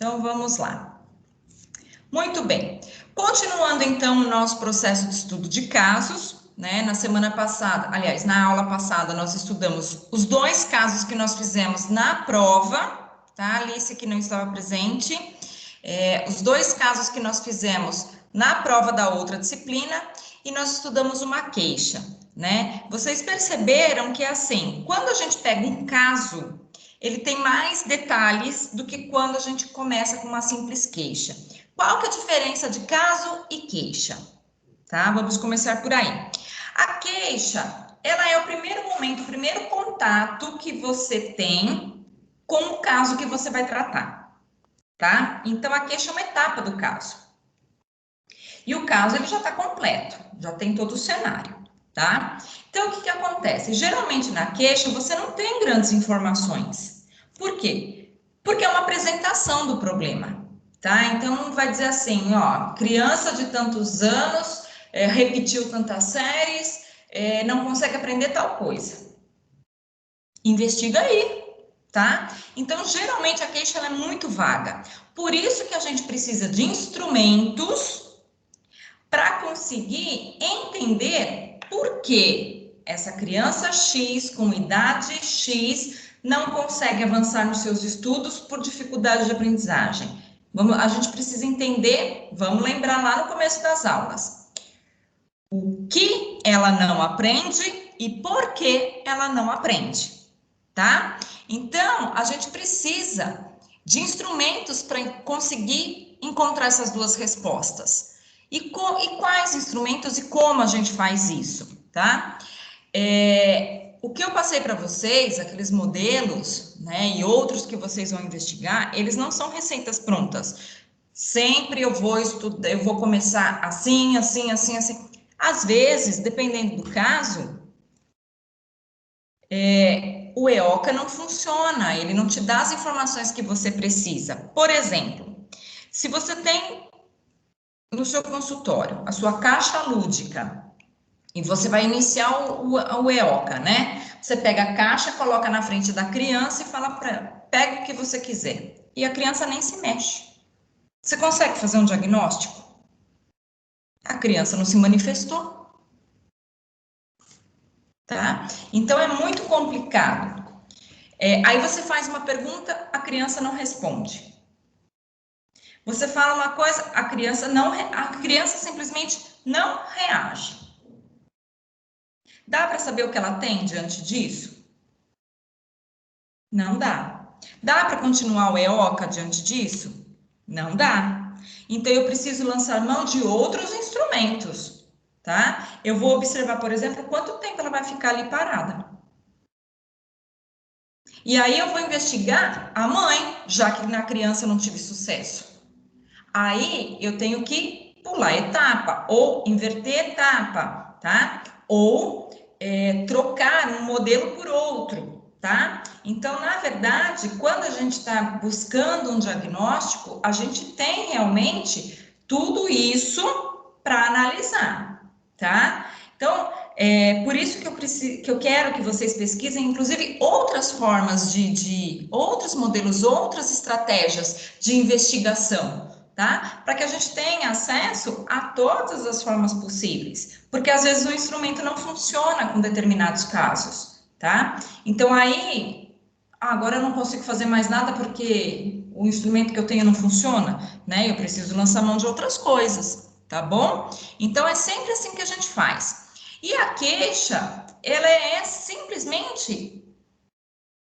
Então, vamos lá. Muito bem. Continuando, então, o nosso processo de estudo de casos, né? Na semana passada, aliás, na aula passada, nós estudamos os 2 casos que nós fizemos na prova, tá? Alice, que não estava presente. Os 2 casos que nós fizemos na prova da outra disciplina e nós estudamos uma queixa, né? Vocês perceberam que, assim, quando a gente pega um caso, ele tem mais detalhes do que quando a gente começa com uma simples queixa. Qual que é a diferença de caso e queixa? Tá? Vamos começar por aí. A queixa, ela é o primeiro momento, o primeiro contato que você tem com o caso que você vai tratar, tá? Então, a queixa é uma etapa do caso. E o caso, ele já está completo, já tem todo o cenário, tá? Então, o que acontece? Geralmente, na queixa, você não tem grandes informações. Por quê? Porque é uma apresentação do problema, tá? Então, vai dizer assim, ó, criança de tantos anos, repetiu tantas séries, não consegue aprender tal coisa. Investiga aí, tá? Então, geralmente, a queixa ela é muito vaga. Por isso que a gente precisa de instrumentos para conseguir entender por que essa criança X, com idade X, não consegue avançar nos seus estudos por dificuldade de aprendizagem. A gente precisa entender, vamos lembrar lá no começo das aulas, o que ela não aprende e por que ela não aprende, tá? Então, a gente precisa de instrumentos para conseguir encontrar essas 2 respostas. E quais instrumentos e como a gente faz isso, tá? O que eu passei para vocês, aqueles modelos, né, e outros que vocês vão investigar, eles não são receitas prontas. Sempre eu vou estudar, eu vou começar assim, assim, assim, assim. Às vezes, dependendo do caso, o EOCA não funciona, ele não te dá as informações que você precisa. Por exemplo, se você tem no seu consultório a sua caixa lúdica e você vai iniciar o EOCA, né? Você pega a caixa, coloca na frente da criança e fala para ela, pega o que você quiser. E a criança nem se mexe. Você consegue fazer um diagnóstico? A criança não se manifestou, tá? Então é muito complicado. Aí você faz uma pergunta, a criança não responde. Você fala uma coisa, a criança simplesmente não reage. Dá para saber o que ela tem diante disso? Não dá. Dá para continuar o EOCA diante disso? Não dá. Então, eu preciso lançar mão de outros instrumentos, tá? Eu vou observar, por exemplo, quanto tempo ela vai ficar ali parada. E aí, eu vou investigar a mãe, já que na criança eu não tive sucesso. Aí, eu tenho que pular etapa, ou inverter etapa, tá? Ou trocar um modelo por outro, tá? Então, na verdade, quando a gente está buscando um diagnóstico, a gente tem realmente tudo isso para analisar, tá? Então, por isso que eu quero que vocês pesquisem, inclusive, outras formas outros modelos, outras estratégias de investigação, tá? Para que a gente tenha acesso a todas as formas possíveis, porque às vezes o instrumento não funciona com determinados casos, tá? Então aí, agora eu não consigo fazer mais nada porque o instrumento que eu tenho não funciona, né? Eu preciso lançar mão de outras coisas, tá bom? Então é sempre assim que a gente faz. E a queixa, ela é simplesmente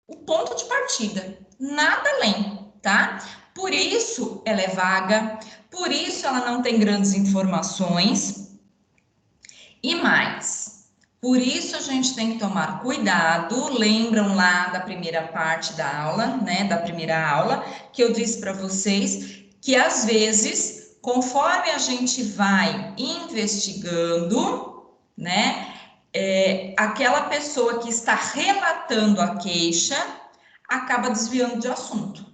o ponto de partida, nada além, tá? Por isso ela é vaga, por isso ela não tem grandes informações e mais. Por isso a gente tem que tomar cuidado. Lembram lá da primeira parte da aula, né? Da primeira aula, que eu disse para vocês que às vezes, conforme a gente vai investigando, né? Aquela pessoa que está relatando a queixa acaba desviando de assunto,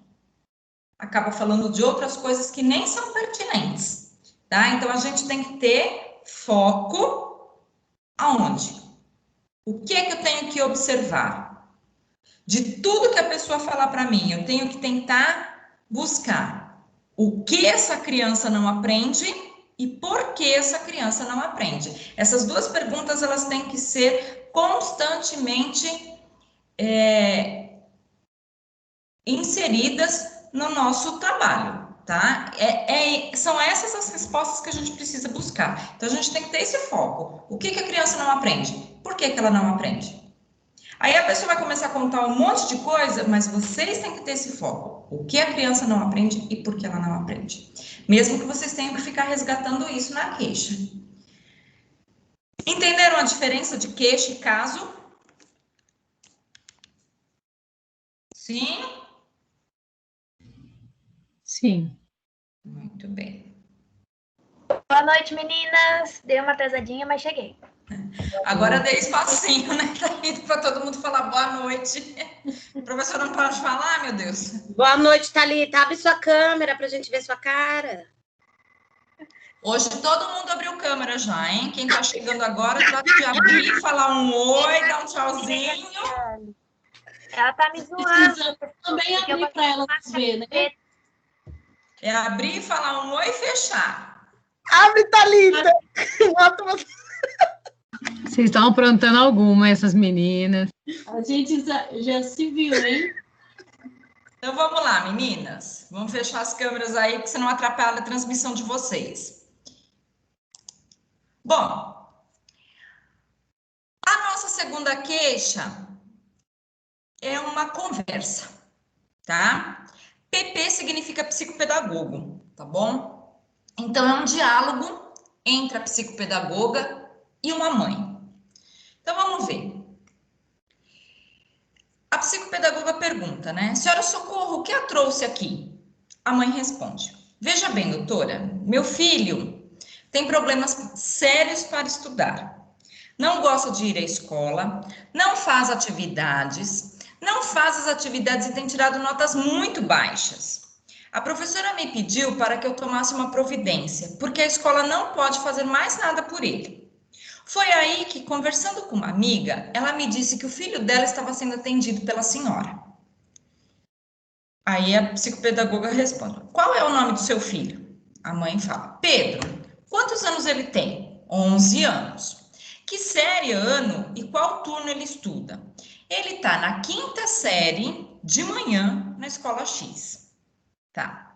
acaba falando de outras coisas que nem são pertinentes, tá? Então a gente tem que ter foco aonde? O que é que eu tenho que observar? De tudo que a pessoa falar para mim, eu tenho que tentar buscar o que essa criança não aprende e por que essa criança não aprende. Essas duas perguntas, elas têm que ser constantemente inseridas no nosso trabalho, tá? São essas as respostas que a gente precisa buscar. Então, a gente tem que ter esse foco. O que a criança não aprende? Por que ela não aprende? Aí a pessoa vai começar a contar um monte de coisa, mas vocês têm que ter esse foco. O que a criança não aprende e por que ela não aprende. Mesmo que vocês tenham que ficar resgatando isso na queixa. Entenderam a diferença de queixa e caso? Sim? Sim. Muito bem. Boa noite, meninas. Dei uma atrasadinha, mas cheguei. Agora dei espacinho, né? Tá indo para todo mundo falar boa noite. O professor não pode falar, meu Deus. Boa noite, Thalita. Abre sua câmera para a gente ver sua cara. Hoje todo mundo abriu câmera já, hein? Quem tá chegando agora trata de abrir, falar um oi, dar um tchauzinho. Ela tá me zoando. Precisa também abrir para ela ver, né? É abrir, falar um oi e fechar. Abre, Thalita! Vocês estão aprontando alguma, essas meninas. A gente já se viu, hein? Então vamos lá, meninas. Vamos fechar as câmeras aí, porque senão atrapalha a transmissão de vocês. Bom, a nossa segunda queixa é uma conversa, tá? PP significa psicopedagogo, tá bom? Então, é um diálogo entre a psicopedagoga e uma mãe. Então, vamos ver. A psicopedagoga pergunta, né? Senhora Socorro, o que a trouxe aqui? A mãe responde. Veja bem, doutora, meu filho tem problemas sérios para estudar. Não gosta de ir à escola, não faz atividades, não faz as atividades e tem tirado notas muito baixas. A professora me pediu para que eu tomasse uma providência, porque a escola não pode fazer mais nada por ele. Foi aí que, conversando com uma amiga, ela me disse que o filho dela estava sendo atendido pela senhora. Aí a psicopedagoga responde, qual é o nome do seu filho? A mãe fala, Pedro. Quantos anos ele tem? 11 anos. Que série, ano e qual turno ele estuda? Ele está na 5ª série de manhã na escola X. Tá.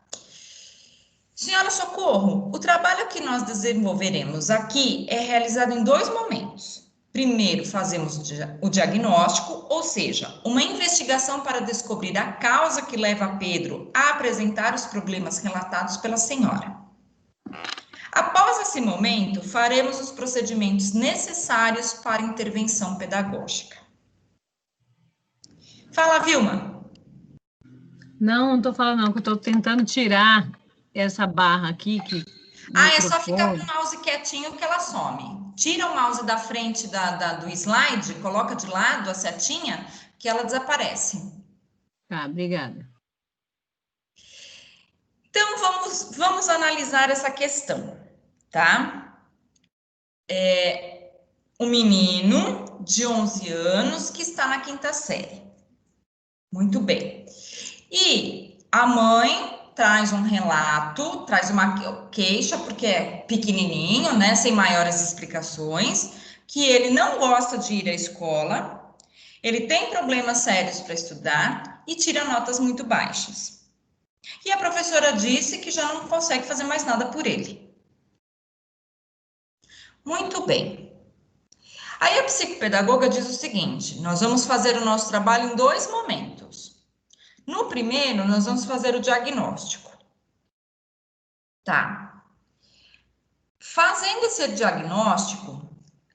Senhora Socorro, o trabalho que nós desenvolveremos aqui é realizado em 2 momentos. Primeiro, fazemos o diagnóstico, ou seja, uma investigação para descobrir a causa que leva Pedro a apresentar os problemas relatados pela senhora. Após esse momento, faremos os procedimentos necessários para intervenção pedagógica. Fala, Vilma. Não estou falando não, que eu estou tentando tirar essa barra aqui. É só ficar com o mouse quietinho que ela some. Tira o mouse da frente do slide, coloca de lado a setinha, que ela desaparece. Tá, obrigada. Então, vamos analisar essa questão, tá? Um menino de 11 anos que está na 5ª série. Muito bem. E a mãe traz um relato, traz uma queixa, porque é pequenininho, né, sem maiores explicações, que ele não gosta de ir à escola, ele tem problemas sérios para estudar e tira notas muito baixas. E a professora disse que já não consegue fazer mais nada por ele. Muito bem. Aí a psicopedagoga diz o seguinte, nós vamos fazer o nosso trabalho em 2 momentos. No primeiro, nós vamos fazer o diagnóstico. Tá. Fazendo esse diagnóstico,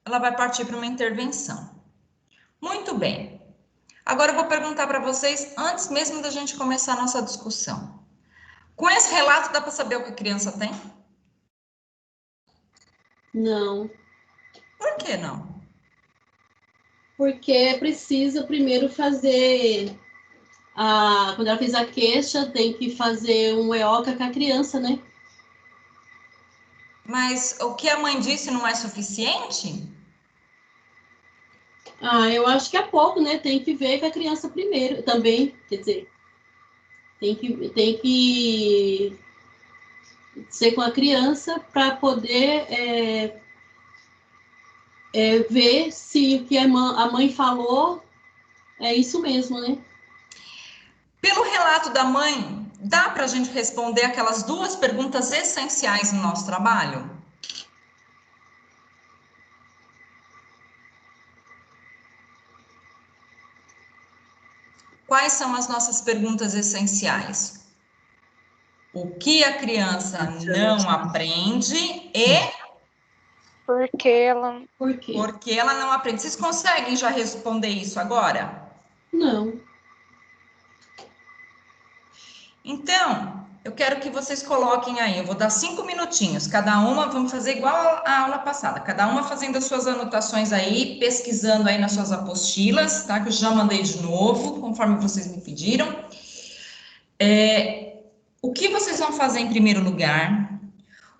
ela vai partir para uma intervenção. Muito bem. Agora eu vou perguntar para vocês, antes mesmo da gente começar a nossa discussão. Com esse relato, dá para saber o que a criança tem? Não. Por que não? Porque precisa primeiro fazer... quando ela fez a queixa, tem que fazer um EOCA com a criança, né? Mas o que a mãe disse não é suficiente? Eu acho que é pouco, né? Tem que ver com a criança primeiro também, quer dizer, tem que ser com a criança para poder ver se o que a mãe falou é isso mesmo, né? Pelo relato da mãe, dá para a gente responder aquelas duas perguntas essenciais no nosso trabalho? Quais são as nossas perguntas essenciais? O que a criança não aprende e Por quê? porque ela não aprende. Vocês conseguem já responder isso agora? Não. Então, eu quero que vocês coloquem aí, eu vou dar 5 minutinhos, cada uma, vamos fazer igual a aula passada, cada uma fazendo as suas anotações aí, pesquisando aí nas suas apostilas, tá? Que eu já mandei de novo, conforme vocês me pediram. O que vocês vão fazer em primeiro lugar?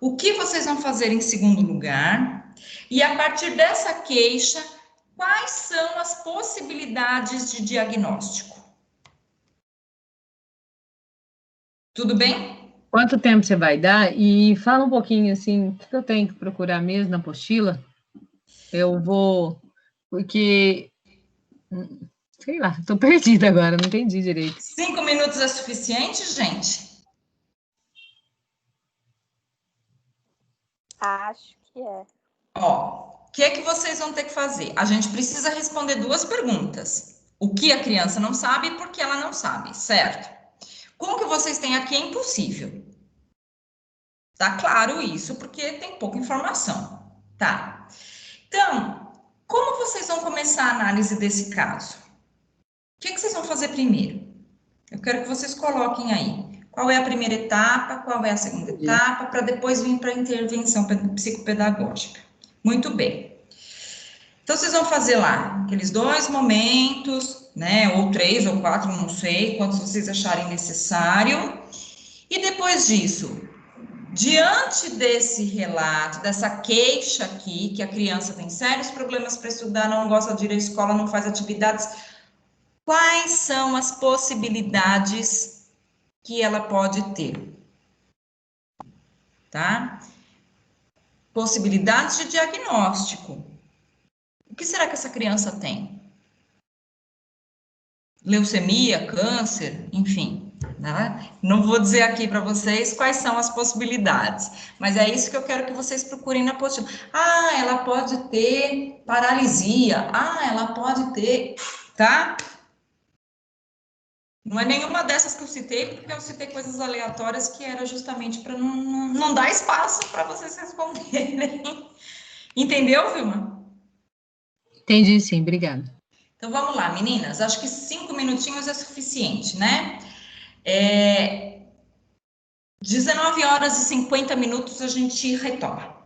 O que vocês vão fazer em segundo lugar? E a partir dessa queixa, quais são as possibilidades de diagnóstico? Tudo bem? Quanto tempo você vai dar? E fala um pouquinho, assim, o que eu tenho que procurar mesmo na apostila? Eu vou, porque, sei lá, estou perdida agora, não entendi direito. 5 minutos é suficiente, gente? Acho que é. Ó, o que é que vocês vão ter que fazer? A gente precisa responder duas perguntas. O que a criança não sabe e por que ela não sabe, certo? Com o que vocês têm aqui é impossível. Tá claro isso, porque tem pouca informação, tá? Então, como vocês vão começar a análise desse caso? O que é que vocês vão fazer primeiro? Eu quero que vocês coloquem aí. Qual é a primeira etapa, qual é a segunda etapa, para depois vir para a intervenção psicopedagógica. Muito bem. Então, vocês vão fazer lá aqueles 2 momentos, né? Ou 3 ou 4, não sei, quantos vocês acharem necessário. E depois disso, diante desse relato, dessa queixa aqui, que a criança tem sérios problemas para estudar, não gosta de ir à escola, não faz atividades, quais são as possibilidades que ela pode ter? Tá? Possibilidades de diagnóstico. O que será que essa criança tem? Leucemia, câncer, enfim. Né? Não vou dizer aqui para vocês quais são as possibilidades, mas é isso que eu quero que vocês procurem na apostila. Ah, ela pode ter paralisia. Ah, ela pode ter, tá? Não é nenhuma dessas que eu citei, porque eu citei coisas aleatórias que era justamente para não dar espaço para vocês responderem. Entendeu, Vilma? Entendi, sim, obrigada. Então vamos lá, meninas. Acho que 5 minutinhos é suficiente, né? 19 horas e 50 minutos a gente retoma.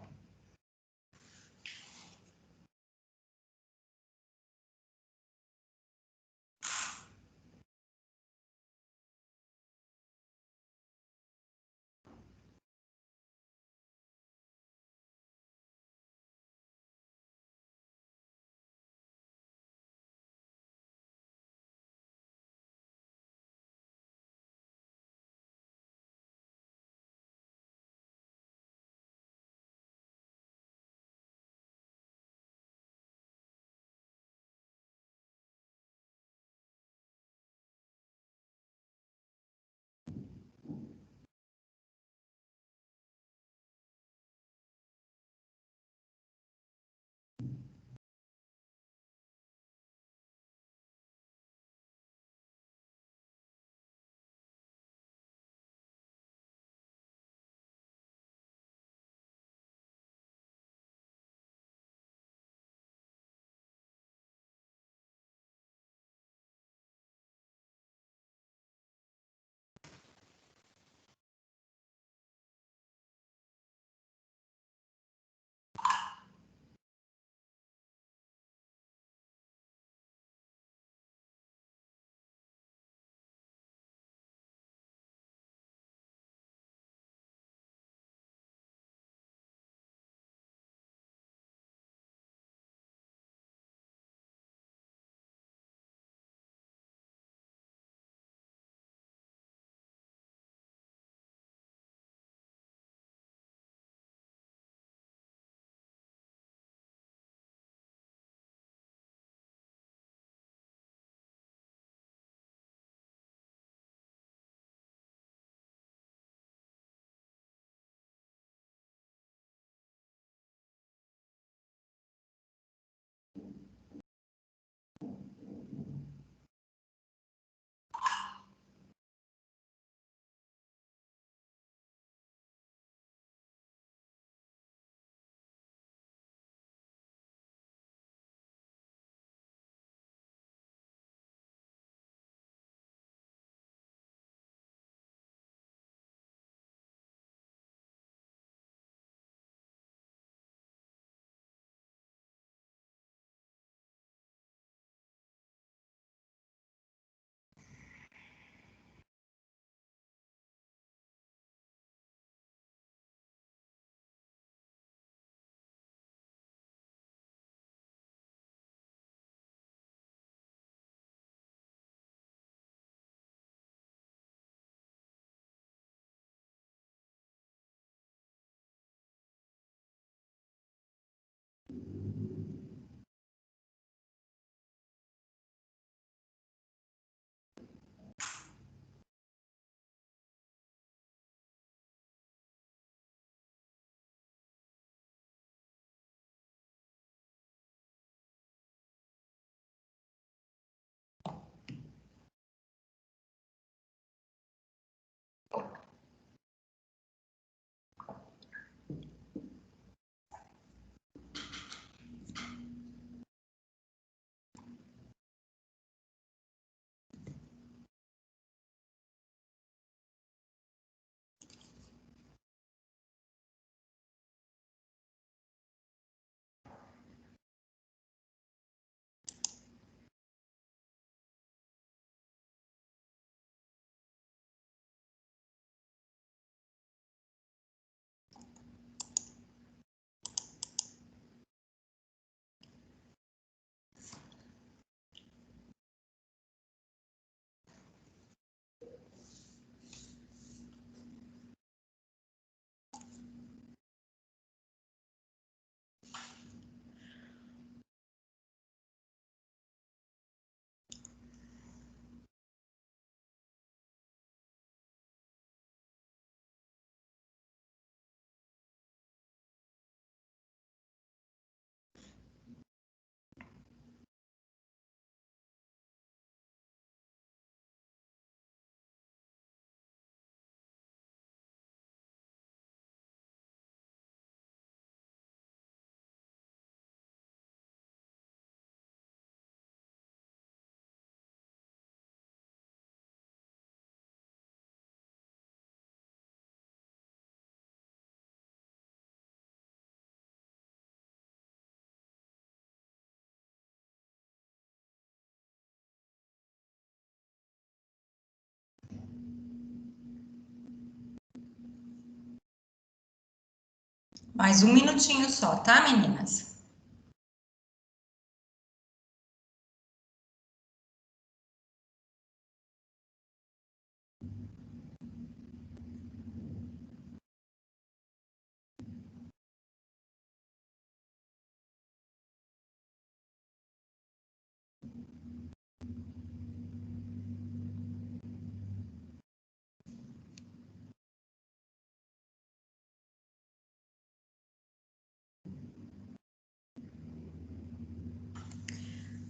Mais um minutinho só, tá, meninas?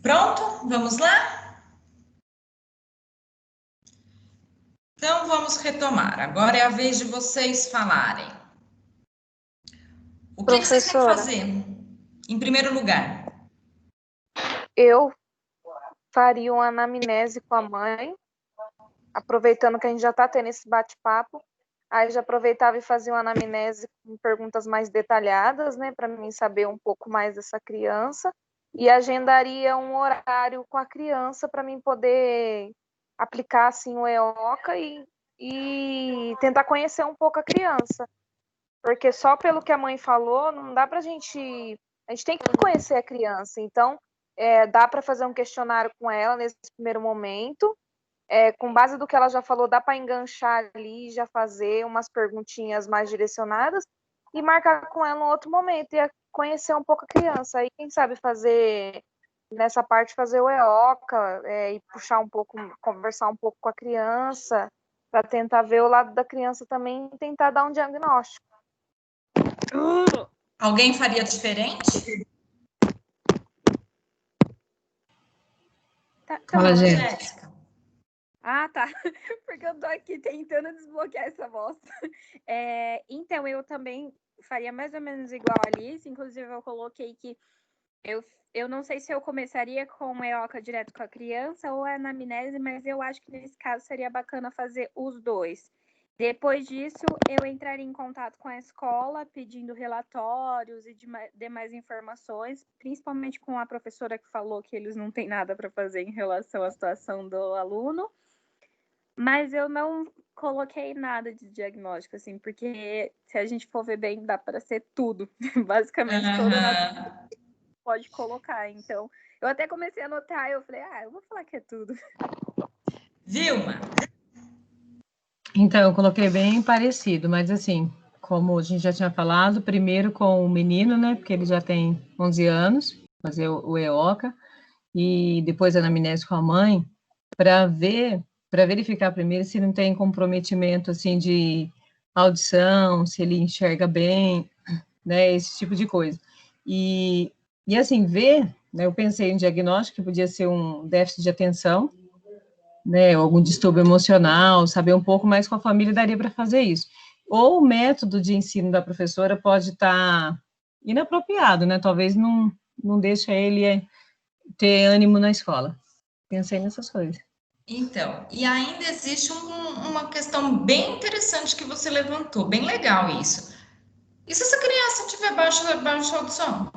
Pronto? Vamos lá? Então, vamos retomar. Agora é a vez de vocês falarem. O que vocês têm que fazer? Em primeiro lugar. Eu faria uma anamnese com a mãe, aproveitando que a gente já está tendo esse bate-papo. Aí já aproveitava e fazia uma anamnese com perguntas mais detalhadas, né, para mim saber um pouco mais dessa criança. E agendaria um horário com a criança para mim poder aplicar assim o EOCA e tentar conhecer um pouco a criança. Porque só pelo que a mãe falou, não dá para a gente tem que conhecer a criança. Então, dá para fazer um questionário com ela nesse primeiro momento. Com base do que ela já falou, dá para enganchar ali, já fazer umas perguntinhas mais direcionadas e marcar com ela um outro momento e conhecer um pouco a criança. Aí, quem sabe fazer, nessa parte, fazer o EOCA e puxar um pouco, conversar um pouco com a criança, para tentar ver o lado da criança também e tentar dar um diagnóstico. Alguém faria diferente? Fala, gente. Jéssica. Ah, tá. Porque eu tô aqui tentando desbloquear essa bosta. Então, eu também faria mais ou menos igual a Alice. Inclusive, eu coloquei que eu não sei se eu começaria com o EOCA direto com a criança ou a anamnese, mas eu acho que nesse caso seria bacana fazer os dois. Depois disso, eu entraria em contato com a escola, pedindo relatórios e demais informações, principalmente com a professora que falou que eles não têm nada para fazer em relação à situação do aluno. Mas eu não coloquei nada de diagnóstico, assim, porque se a gente for ver bem, dá para ser tudo. Basicamente, toda a pode colocar. Então, eu até comecei a anotar, eu falei, eu vou falar que é tudo. Vilma. Então, eu coloquei bem parecido, mas assim, como a gente já tinha falado, primeiro com o menino, né, porque ele já tem 11 anos, fazer o EOCA, e depois a anamnese com a mãe, para verificar primeiro se não tem comprometimento, assim, de audição, se ele enxerga bem, né, esse tipo de coisa. E assim, né, eu pensei em diagnóstico que podia ser um déficit de atenção, né, algum distúrbio emocional, saber um pouco mais com a família daria para fazer isso. Ou o método de ensino da professora pode estar inapropriado, né, talvez não deixe ele ter ânimo na escola. Pensei nessas coisas. Então, e ainda existe uma questão bem interessante que você levantou, bem legal isso. E se essa criança tiver baixa audição?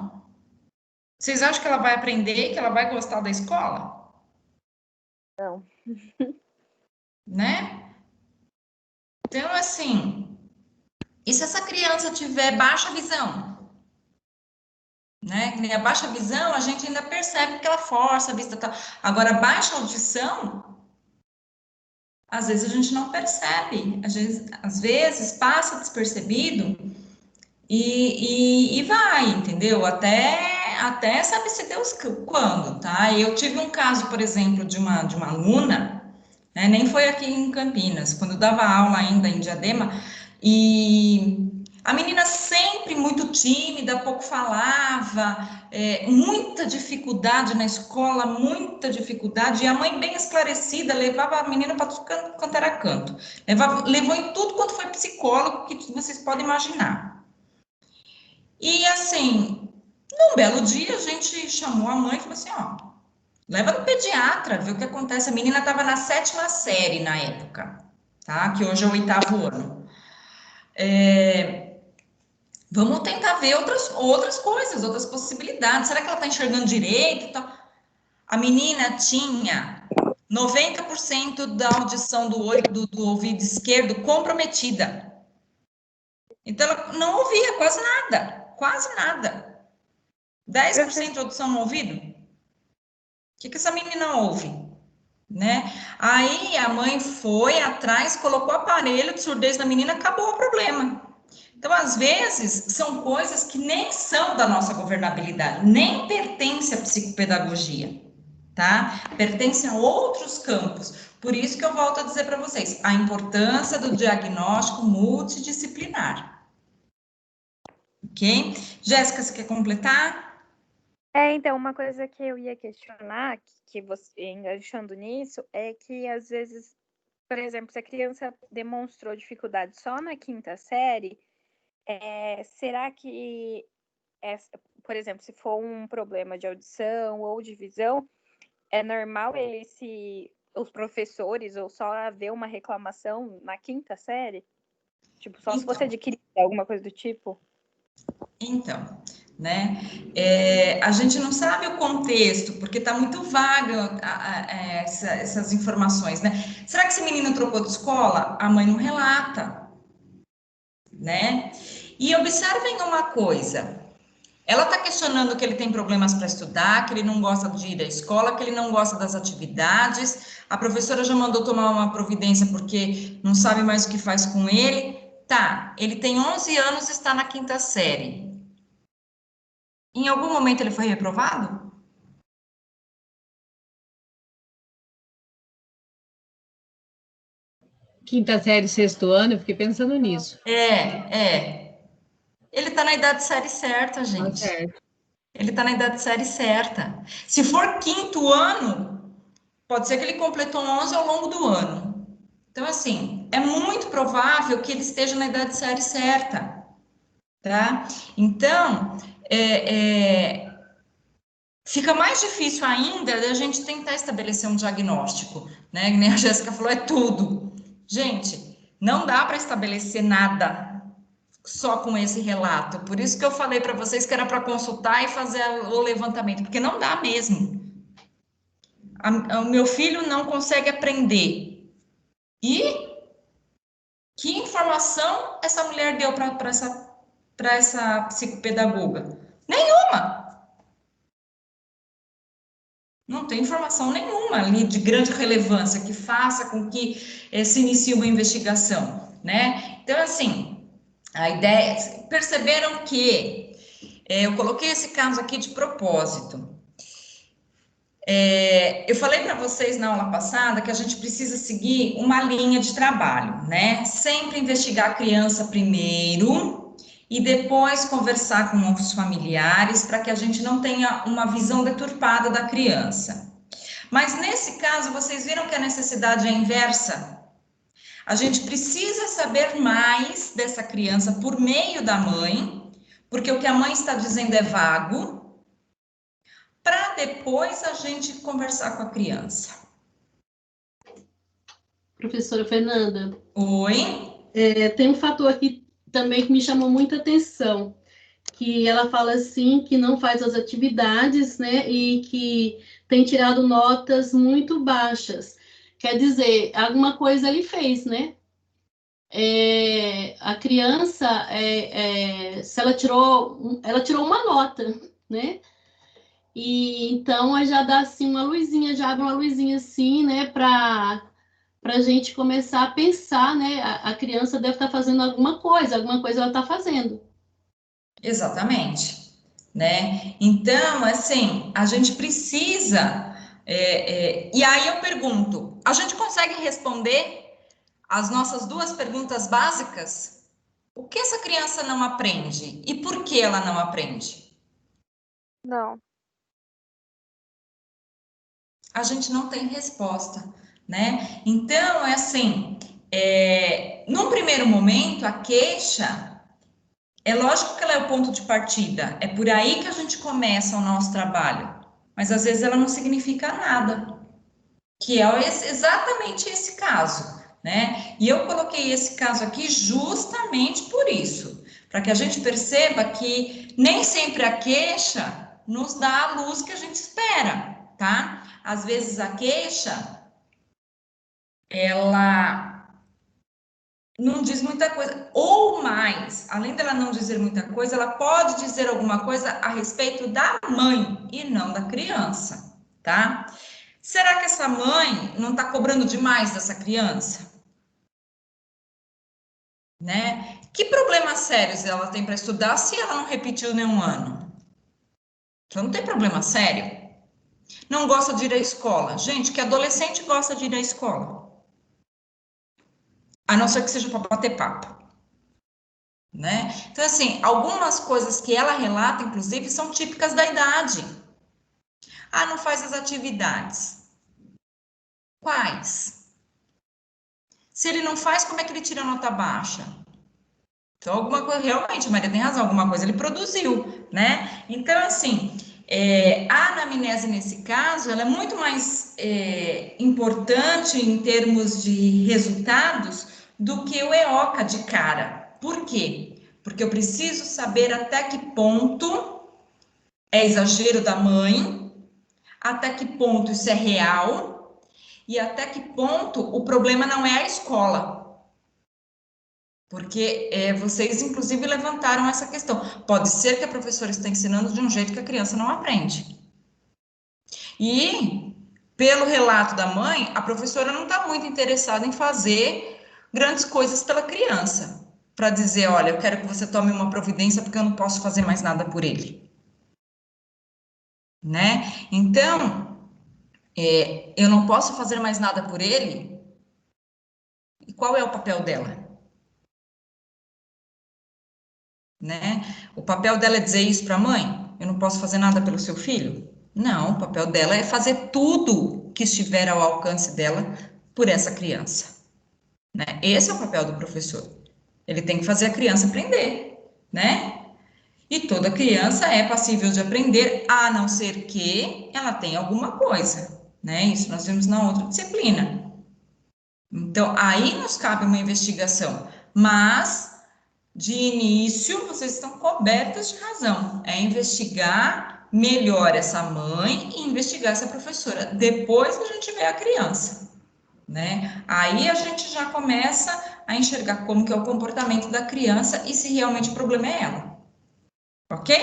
Vocês acham que ela vai aprender, que ela vai gostar da escola? Não. Né? Então, assim, e se essa criança tiver baixa visão? Né? A baixa visão, a gente ainda percebe que ela força a vista. Tá. Agora, baixa audição, às vezes a gente não percebe. Às vezes passa despercebido e vai, entendeu? Até sabe-se Deus quando, tá? Eu tive um caso, por exemplo, de uma aluna, né? Nem foi aqui em Campinas, quando eu dava aula ainda em Diadema, e a menina sempre muito tímida, pouco falava, muita dificuldade na escola, muita dificuldade, e a mãe bem esclarecida levava a menina para tudo quanto era canto, levou em tudo quanto foi psicólogo que vocês podem imaginar. E assim, num belo dia a gente chamou a mãe e falou assim, ó, leva no pediatra, vê o que acontece. A menina estava na 7ª série na época, tá? Que hoje é o 8º ano. Vamos tentar ver outras coisas, outras possibilidades. Será que ela está enxergando direito? A menina tinha 90% da audição do ouvido esquerdo comprometida. Então, ela não ouvia quase nada. 10% de audição no ouvido? O que essa menina ouve? Né? Aí a mãe foi atrás, colocou o aparelho de surdez na menina, acabou o problema. Então, às vezes, são coisas que nem são da nossa governabilidade, nem pertencem à psicopedagogia, tá? Pertencem a outros campos. Por isso que eu volto a dizer para vocês, a importância do diagnóstico multidisciplinar. Ok? Jéssica, você quer completar? Então, uma coisa que eu ia questionar, que você, enganchando nisso, é que às vezes, por exemplo, se a criança demonstrou dificuldade só na 5ª série, será que, por exemplo, se for um problema de audição ou de visão, é normal os professores ou só haver uma reclamação na 5ª série? Tipo, só se você adquirir alguma coisa do tipo? Então, né? A gente não sabe o contexto, porque está muito vaga essas informações, né? Será que esse menino trocou de escola? A mãe não relata, né? E observem uma coisa. Ela está questionando que ele tem problemas para estudar, que ele não gosta de ir à escola, que ele não gosta das atividades. A professora já mandou tomar uma providência porque não sabe mais o que faz com ele. Tá, ele tem 11 anos e está na 5ª série. Em algum momento ele foi reprovado? Quinta série, 6º ano, eu fiquei pensando nisso. Ele está na idade série certa, gente. Certo. Ele está na idade série certa. Se for 5º ano, pode ser que ele completou 11 ao longo do ano. Então, assim, é muito provável que ele esteja na idade série certa, tá? Então, fica mais difícil ainda da gente tentar estabelecer um diagnóstico, né? Que nem a Jéssica falou, é tudo. Gente, não dá para estabelecer nada só com esse relato. Por isso que eu falei para vocês que era para consultar e fazer o levantamento, porque não dá mesmo. O meu filho não consegue aprender. E que informação essa mulher deu para essa psicopedagoga? Nenhuma. Não tem informação nenhuma ali de grande relevância que faça com que se inicie uma investigação, né? Então, assim, A ideia, perceberam que eu coloquei esse caso aqui de propósito. Eu falei para vocês na aula passada que a gente precisa seguir uma linha de trabalho, né? Sempre investigar a criança primeiro e depois conversar com os familiares para que a gente não tenha uma visão deturpada da criança. Mas nesse caso, vocês viram que a necessidade é inversa? A gente precisa saber mais dessa criança por meio da mãe, porque o que a mãe está dizendo é vago, para depois a gente conversar com a criança. Professora Fernanda. Oi? Tem um fator aqui também que me chamou muita atenção, que ela fala assim, que não faz as atividades, né, e que tem tirado notas muito baixas. Quer dizer, alguma coisa ele fez, né? A criança, se ela tirou uma nota, né? E então já dá assim uma luzinha, já abre uma luzinha assim, né, para a gente começar a pensar, né? A criança deve estar fazendo alguma coisa ela está fazendo. Exatamente, né? Então, assim, a gente precisa. E aí eu pergunto: a gente consegue responder as nossas duas perguntas básicas? O que essa criança não aprende e por que ela não aprende? Não. A gente não tem resposta, né? Então, é assim, num primeiro momento, a queixa, é lógico que ela é o ponto de partida, é por aí que a gente começa o nosso trabalho, mas às vezes ela não significa nada, que é exatamente esse caso, né? E eu coloquei esse caso aqui justamente por isso, para que a gente perceba que nem sempre a queixa nos dá a luz que a gente espera, tá? Às vezes a queixa, ela não diz muita coisa, ou mais, além dela não dizer muita coisa, ela pode dizer alguma coisa a respeito da mãe e não da criança, tá? Será que essa mãe não está cobrando demais dessa criança? Né? Que problemas sérios ela tem para estudar se ela não repetiu nenhum ano? Então não tem problema sério. Não gosta de ir à escola. Gente, que adolescente gosta de ir à escola? A não ser que seja para bater papo. Né? Então, assim, algumas coisas que ela relata, inclusive, são típicas da idade. Ah, não faz as atividades. Quais? Se ele não faz, como é que ele tira nota baixa? Então, alguma coisa, realmente, a Maria tem razão, alguma coisa ele produziu, né? Então, assim, a anamnese, nesse caso, ela é muito mais importante em termos de resultados do que o EOCA de cara. Por quê? Porque eu preciso saber até que ponto é exagero da mãe, até que ponto isso é real e até que ponto o problema não é a escola. Porque vocês, inclusive, levantaram essa questão. Pode ser que a professora está ensinando de um jeito que a criança não aprende. E, pelo relato da mãe, a professora não está muito interessada em fazer grandes coisas pela criança. Para dizer, olha, eu quero que você tome uma providência porque eu não posso fazer mais nada por ele. Né? Então, eu não posso fazer mais nada por ele? E qual é o papel dela? Né? O papel dela é dizer isso para a mãe? Eu não posso fazer nada pelo seu filho? Não, o papel dela é fazer tudo que estiver ao alcance dela por essa criança. Né? Esse é o papel do professor. Ele tem que fazer a criança aprender, né? E toda criança é passível de aprender, a não ser que ela tenha alguma coisa, né? Isso nós vimos na outra disciplina. Então, aí nos cabe uma investigação, mas de início, vocês estão cobertas de razão. É investigar melhor essa mãe e investigar essa professora. Depois a gente vê a criança, né? Aí a gente já começa a enxergar como que é o comportamento da criança e se realmente o problema é ela. Ok?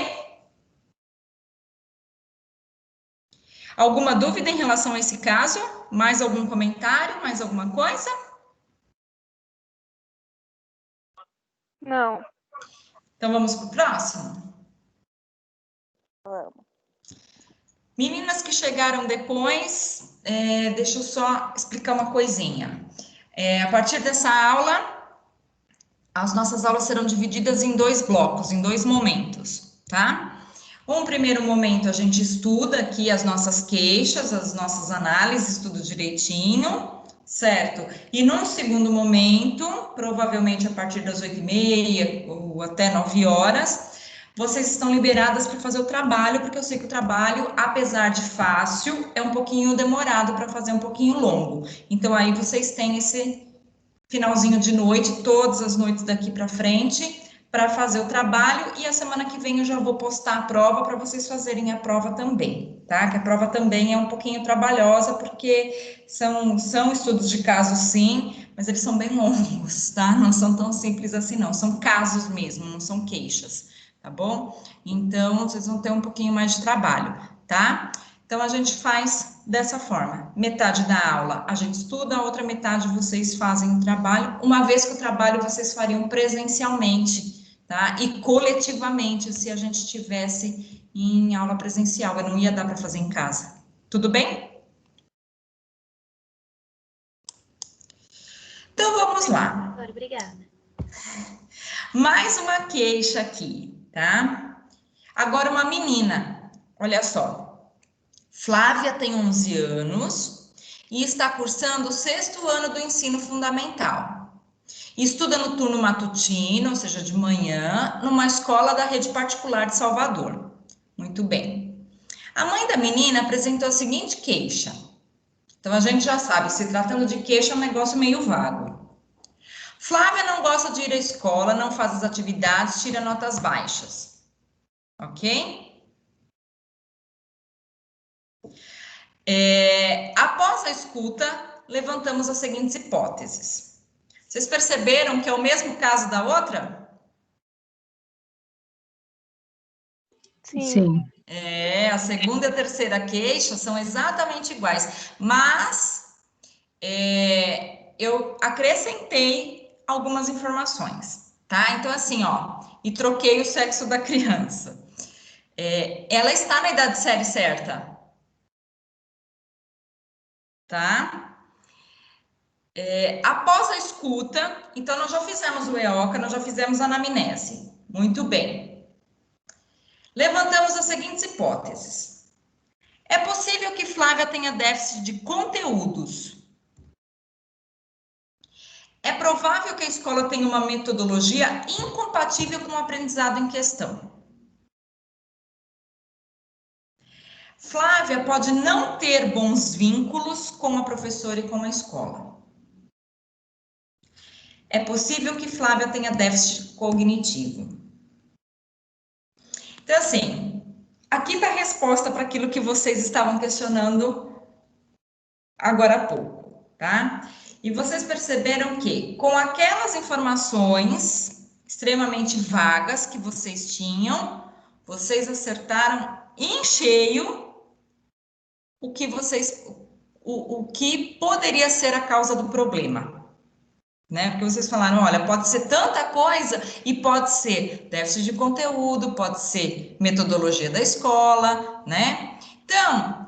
Alguma dúvida em relação a esse caso? Mais algum comentário? Mais alguma coisa? Não. Então, vamos para o próximo? Vamos. Meninas que chegaram depois, deixa eu só explicar uma coisinha. A partir dessa aula, as nossas aulas serão divididas em 2 blocos, em 2 momentos, tá? Um primeiro momento a gente estuda aqui as nossas queixas, as nossas análises, tudo direitinho, certo? E num segundo momento, provavelmente a partir das 8h30 ou até 9 horas, vocês estão liberadas para fazer o trabalho, porque eu sei que o trabalho, apesar de fácil, é um pouquinho demorado para fazer, um pouquinho longo. Então, aí vocês têm esse finalzinho de noite, todas as noites daqui para frente, para fazer o trabalho, e a semana que vem eu já vou postar a prova para vocês fazerem a prova também, tá? Que a prova também é um pouquinho trabalhosa, porque são estudos de casos, sim, mas eles são bem longos, tá? Não são tão simples assim, não. São casos mesmo, não são queixas, tá bom? Então, vocês vão ter um pouquinho mais de trabalho, tá? Então, a gente faz dessa forma. Metade da aula a gente estuda, a outra metade vocês fazem o trabalho, uma vez que o trabalho vocês fariam presencialmente, tá? E coletivamente, se a gente tivesse em aula presencial, eu não ia dar para fazer em casa. Tudo bem? Então, vamos lá. Obrigada. Mais uma queixa aqui, tá? Agora, uma menina, olha só. Flávia tem 11 anos e está cursando o 6º ano do ensino fundamental. Estuda no turno matutino, ou seja, de manhã, numa escola da rede particular de Salvador. Muito bem. A mãe da menina apresentou a seguinte queixa. Então, a gente já sabe, se tratando de queixa, é um negócio meio vago. Flávia não gosta de ir à escola, não faz as atividades, tira notas baixas. Ok? Após a escuta, levantamos as seguintes hipóteses. Vocês perceberam que é o mesmo caso da outra? Sim. A segunda e a terceira queixa são exatamente iguais, mas eu acrescentei algumas informações, tá? Então, assim, ó, e troquei o sexo da criança. Ela está na idade série certa, tá? Após a escuta, então nós já fizemos o EOCA, nós já fizemos a anamnese. Muito bem. Levantamos as seguintes hipóteses. É possível que Flávia tenha déficit de conteúdos. É provável que a escola tenha uma metodologia incompatível com o aprendizado em questão. Flávia pode não ter bons vínculos com a professora e com a escola. É possível que Flávia tenha déficit cognitivo. Então, assim, aqui está a resposta para aquilo que vocês estavam questionando agora há pouco, tá? E vocês perceberam que, com aquelas informações extremamente vagas que vocês tinham, vocês acertaram em cheio o que poderia ser a causa do problema. Né? Porque vocês falaram, olha, pode ser tanta coisa e pode ser déficit de conteúdo, pode ser metodologia da escola, né? Então,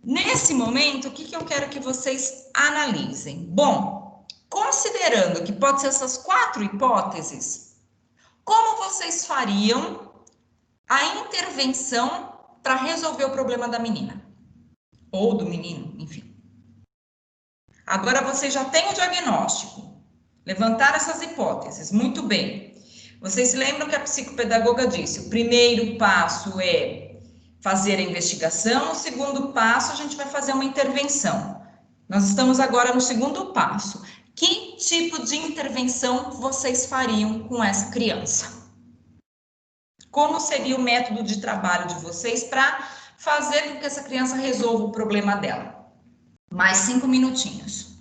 nesse momento, o que eu quero que vocês analisem? Bom, considerando que pode ser essas 4 hipóteses, como vocês fariam a intervenção para resolver o problema da menina? Ou do menino, enfim. Agora vocês já têm o diagnóstico. Levantar essas hipóteses, muito bem. Vocês se lembram que a psicopedagoga disse, o primeiro passo é fazer a investigação, o segundo passo a gente vai fazer uma intervenção. Nós estamos agora no segundo passo. Que tipo de intervenção vocês fariam com essa criança? Como seria o método de trabalho de vocês para fazer com que essa criança resolva o problema dela? Mais 5 minutinhos.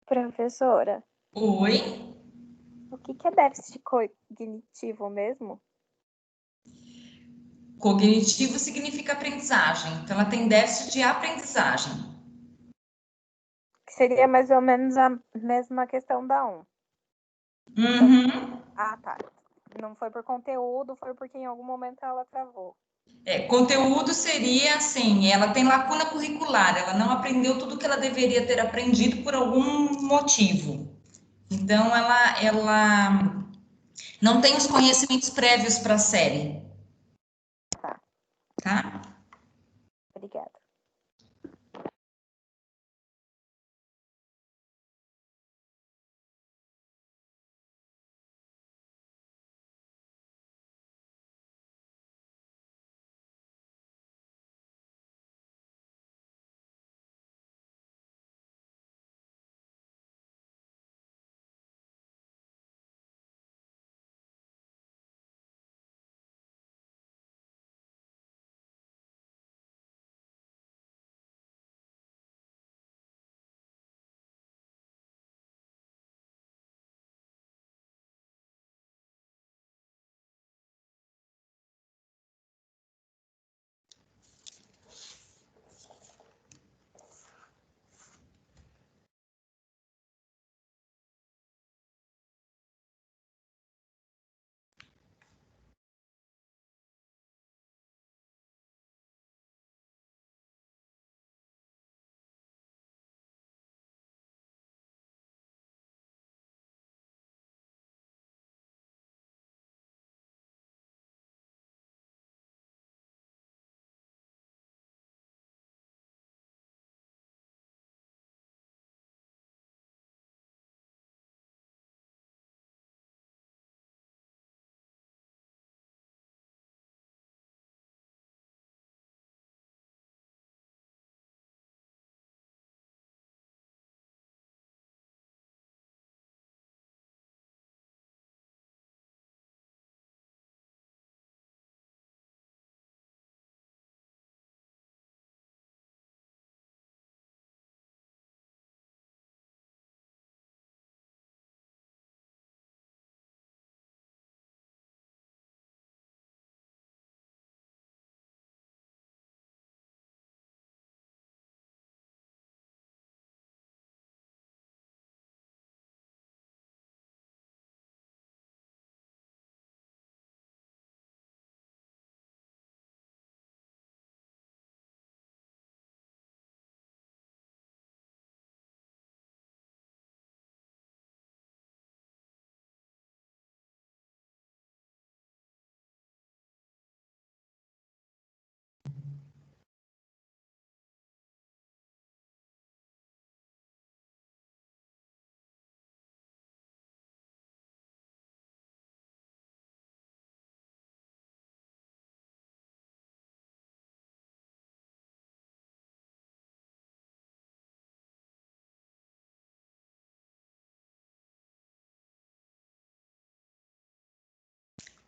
Professora, Oi? o que é déficit cognitivo mesmo? Cognitivo significa aprendizagem. Então, ela tem déficit de aprendizagem. Que seria mais ou menos a mesma questão da 1. Uhum. Ah, tá. Não foi por conteúdo, foi porque em algum momento ela travou. Conteúdo seria assim, ela tem lacuna curricular, ela não aprendeu tudo que ela deveria ter aprendido por algum motivo. Então, ela não tem os conhecimentos prévios para a série. Tá? Obrigada.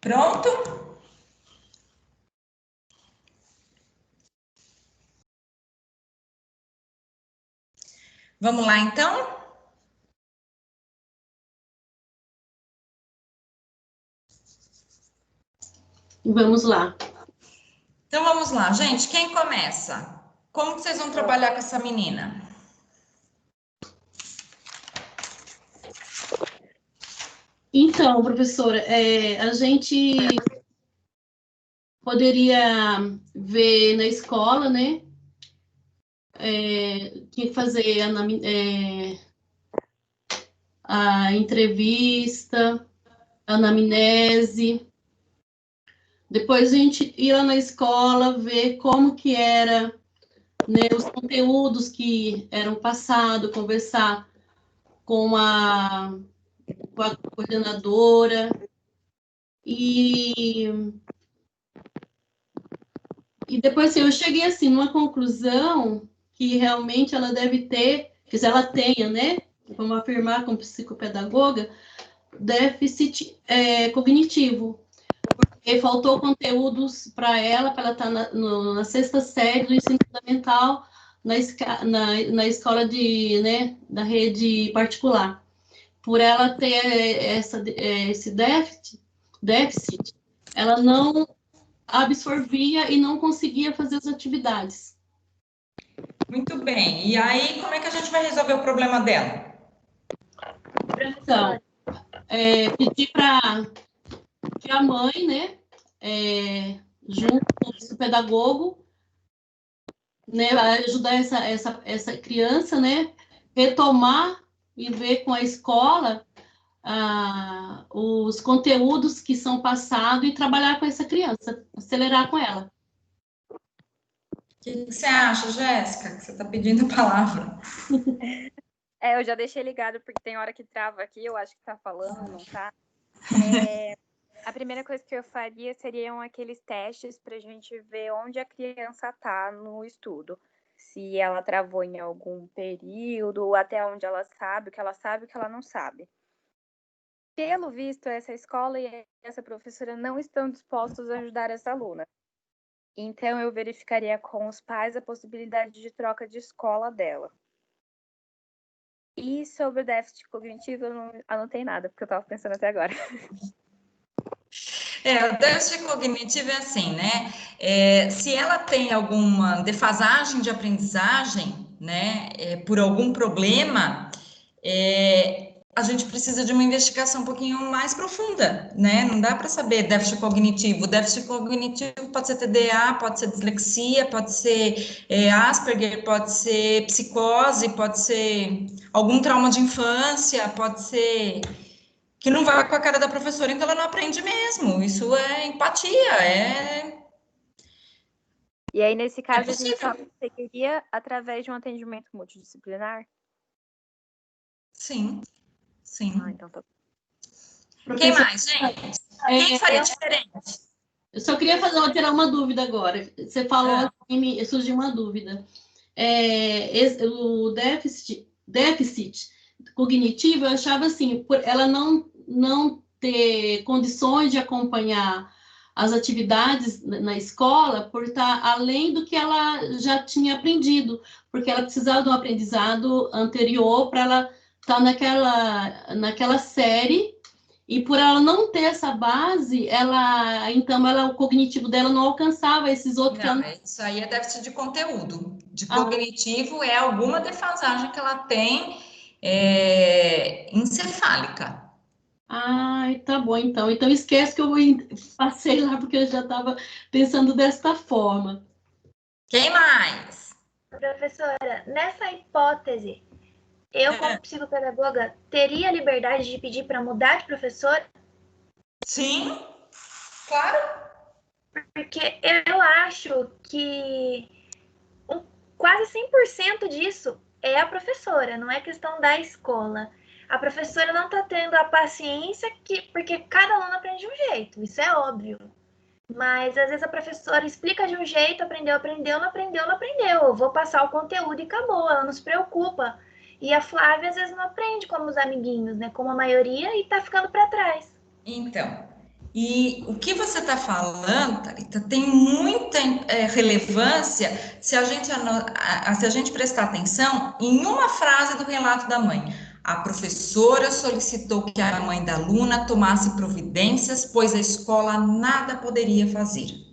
Pronto? Vamos lá, então? Vamos lá. Então, vamos lá, gente. Quem começa? Como que vocês vão trabalhar com essa menina? Então, professora, a gente poderia ver na escola, né? Tinha que fazer a entrevista, a anamnese. Depois a gente ir lá na escola, ver como que era, né, os conteúdos que eram passados, conversar com a coordenadora. E depois assim, eu cheguei assim numa conclusão que realmente ela deve ter, que se ela tenha, né, vamos afirmar como psicopedagoga, déficit cognitivo, porque faltou conteúdos para ela estar na 6ª série do ensino fundamental, na escola né, da rede particular. Por ela ter esse déficit, ela não absorvia e não conseguia fazer as atividades. Muito bem. E aí, como é que a gente vai resolver o problema dela? Então, pedir para que a mãe, né, junto com o pedagogo, né, ajudar essa criança, né, retomar e ver com a escola os conteúdos que são passados e trabalhar com essa criança, acelerar com ela. O que você acha, Jéssica, que você está pedindo a palavra? Eu já deixei ligado, porque tem hora que trava aqui, eu acho que tá falando, não tá? A primeira coisa que eu faria seriam aqueles testes para a gente ver onde a criança tá no estudo. Se ela travou em algum período, até onde ela sabe, o que ela sabe, o que ela não sabe. Pelo visto, essa escola e essa professora não estão dispostos a ajudar essa aluna. Então, eu verificaria com os pais a possibilidade de troca de escola dela. E sobre o déficit cognitivo, eu não anotei nada, porque eu estava pensando até agora. O déficit cognitivo é assim, né? Se ela tem alguma defasagem de aprendizagem, né, por algum problema, a gente precisa de uma investigação um pouquinho mais profunda, né? Não dá para saber déficit cognitivo. Déficit cognitivo pode ser TDA, pode ser dislexia, pode ser Asperger, pode ser psicose, pode ser algum trauma de infância, pode ser que não vai com a cara da professora, então ela não aprende mesmo. Isso é empatia, E aí, nesse caso, a gente possível. só conseguiria através de um atendimento multidisciplinar? Sim. Então tá. Quem mais, gente? Quem faria diferente? Eu só queria tirar uma dúvida agora. Você falou, surgiu uma dúvida. O déficit cognitivo, eu achava assim, por ela não ter condições de acompanhar as atividades na escola, por estar além do que ela já tinha aprendido, porque ela precisava de um aprendizado anterior para ela estar naquela série. E por ela não ter essa base, o cognitivo dela não alcançava esses outros. Não, isso aí é déficit de conteúdo. De cognitivo é alguma defasagem que ela tem encefálica. Tá bom, então. Então esquece que eu passei lá, porque eu já estava pensando desta forma. Quem mais? Professora, nessa hipótese, eu, como psicopedagoga, teria a liberdade de pedir para mudar de professor? Sim, claro. Porque eu acho que quase 100% disso é a professora, não é questão da escola. A professora não está tendo a paciência porque cada aluno aprende de um jeito, isso é óbvio. Mas às vezes a professora explica de um jeito, aprendeu, não aprendeu. Eu vou passar o conteúdo e acabou, ela não se preocupa. E a Flávia às vezes não aprende como os amiguinhos, né? Como a maioria, e tá ficando para trás. Então, e o que você está falando, Thalita, tem muita relevância se a gente prestar atenção em uma frase do relato da mãe. A professora solicitou que a mãe da aluna tomasse providências, pois a escola nada poderia fazer.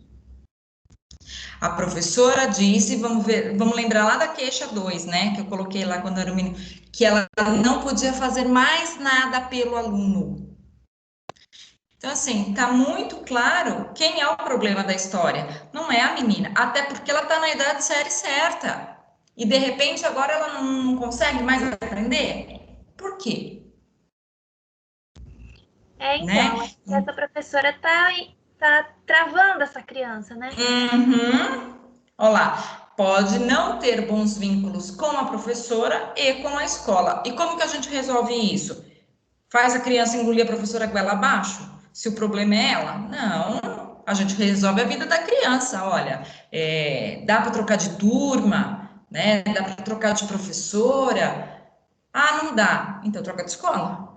A professora disse, vamos lembrar lá da queixa 2, né, que eu coloquei lá quando era o menino, que ela não podia fazer mais nada pelo aluno. Então, assim, tá muito claro quem é o problema da história. Não é a menina, até porque ela tá na idade série certa. E, de repente, agora ela não consegue mais aprender. Por quê? Então, né? Essa professora tá travando essa criança, né? Olha lá, pode não ter bons vínculos com a professora e com a escola. E como que a gente resolve isso? Faz a criança engolir a professora goela abaixo? Se o problema é ela? Não, a gente resolve a vida da criança. Olha, dá para trocar de turma, né? Dá para trocar de professora? Ah, não dá. Então troca de escola.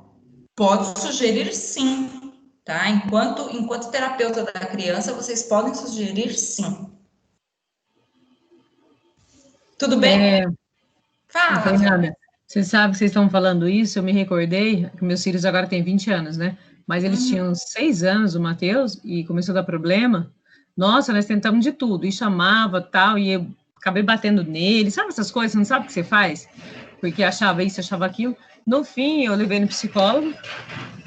Pode sugerir sim, tá? Enquanto terapeuta da criança, vocês podem sugerir sim. Tudo bem? Fala, Fernanda. Você sabe que vocês estão falando isso, eu me recordei que meus filhos agora têm 20 anos, né? Mas eles tinham 6 anos, o Matheus, e começou a dar problema. Nossa, nós tentamos de tudo, e chamava, tal, e eu acabei batendo nele. Sabe essas coisas, você não sabe o que você faz? Porque achava isso, achava aquilo. No fim, eu levei no psicólogo,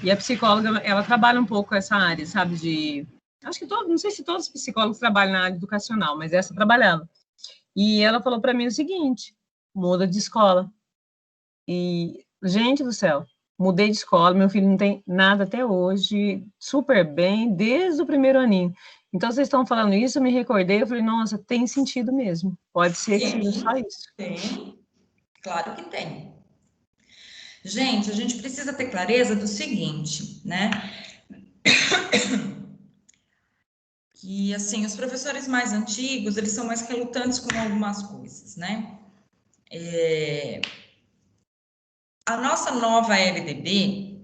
e a psicóloga, ela trabalha um pouco essa área, sabe, acho que não sei se todos os psicólogos trabalham na área educacional, mas essa trabalhava. E ela falou para mim o seguinte, muda de escola. E, gente do céu, mudei de escola, meu filho não tem nada até hoje, super bem, desde o primeiro aninho. Então, vocês estão falando isso, eu me recordei, eu falei, nossa, tem sentido mesmo. Pode ser que seja só isso. Tem, claro que tem. Gente, a gente precisa ter clareza do seguinte, né? Que, assim, os professores mais antigos, eles são mais relutantes com algumas coisas, né? A nossa nova LDB,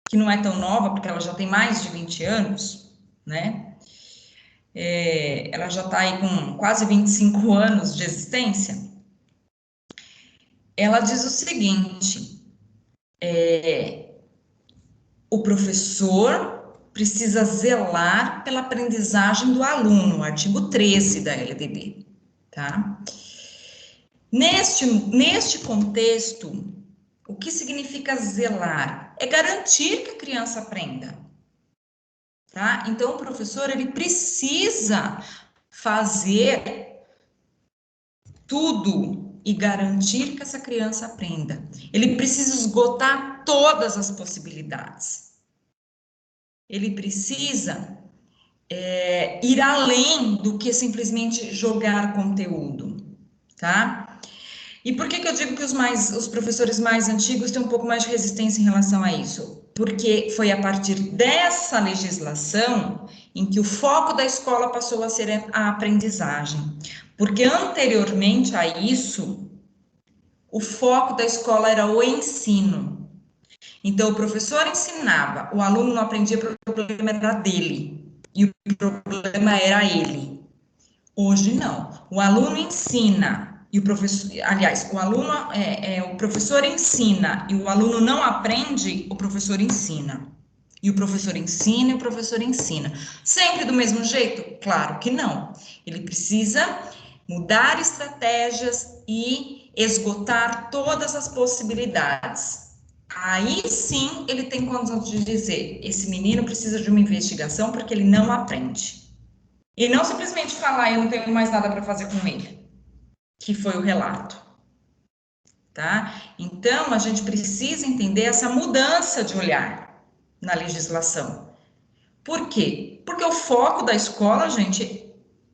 que não é tão nova, porque ela já tem mais de 20 anos, né? Ela já está aí com quase 25 anos de existência. Ela diz o seguinte, o professor precisa zelar pela aprendizagem do aluno, artigo 13 da LDB, tá? Neste contexto, o que significa zelar? É garantir que a criança aprenda, tá? Então, o professor, ele precisa fazer tudo e garantir que essa criança aprenda. Ele precisa esgotar todas as possibilidades. Ele precisa ir além do que simplesmente jogar conteúdo, tá? E por que eu digo que os professores mais antigos têm um pouco mais de resistência em relação a isso? Porque foi a partir dessa legislação em que o foco da escola passou a ser a aprendizagem. Porque anteriormente a isso, o foco da escola era o ensino. Então, o professor ensinava, o aluno não aprendia, porque o problema era dele. E o problema era ele. Hoje, não. O aluno ensina. E o professor, aliás, o professor ensina e o aluno não aprende, o professor ensina. E o professor ensina e o professor ensina. Sempre do mesmo jeito? Claro que não. Ele precisa mudar estratégias e esgotar todas as possibilidades. Aí sim ele tem condição de dizer, esse menino precisa de uma investigação porque ele não aprende. E não simplesmente falar, eu não tenho mais nada para fazer com ele. Que foi o relato, tá? Então, a gente precisa entender essa mudança de olhar na legislação. Por quê? Porque o foco da escola, gente,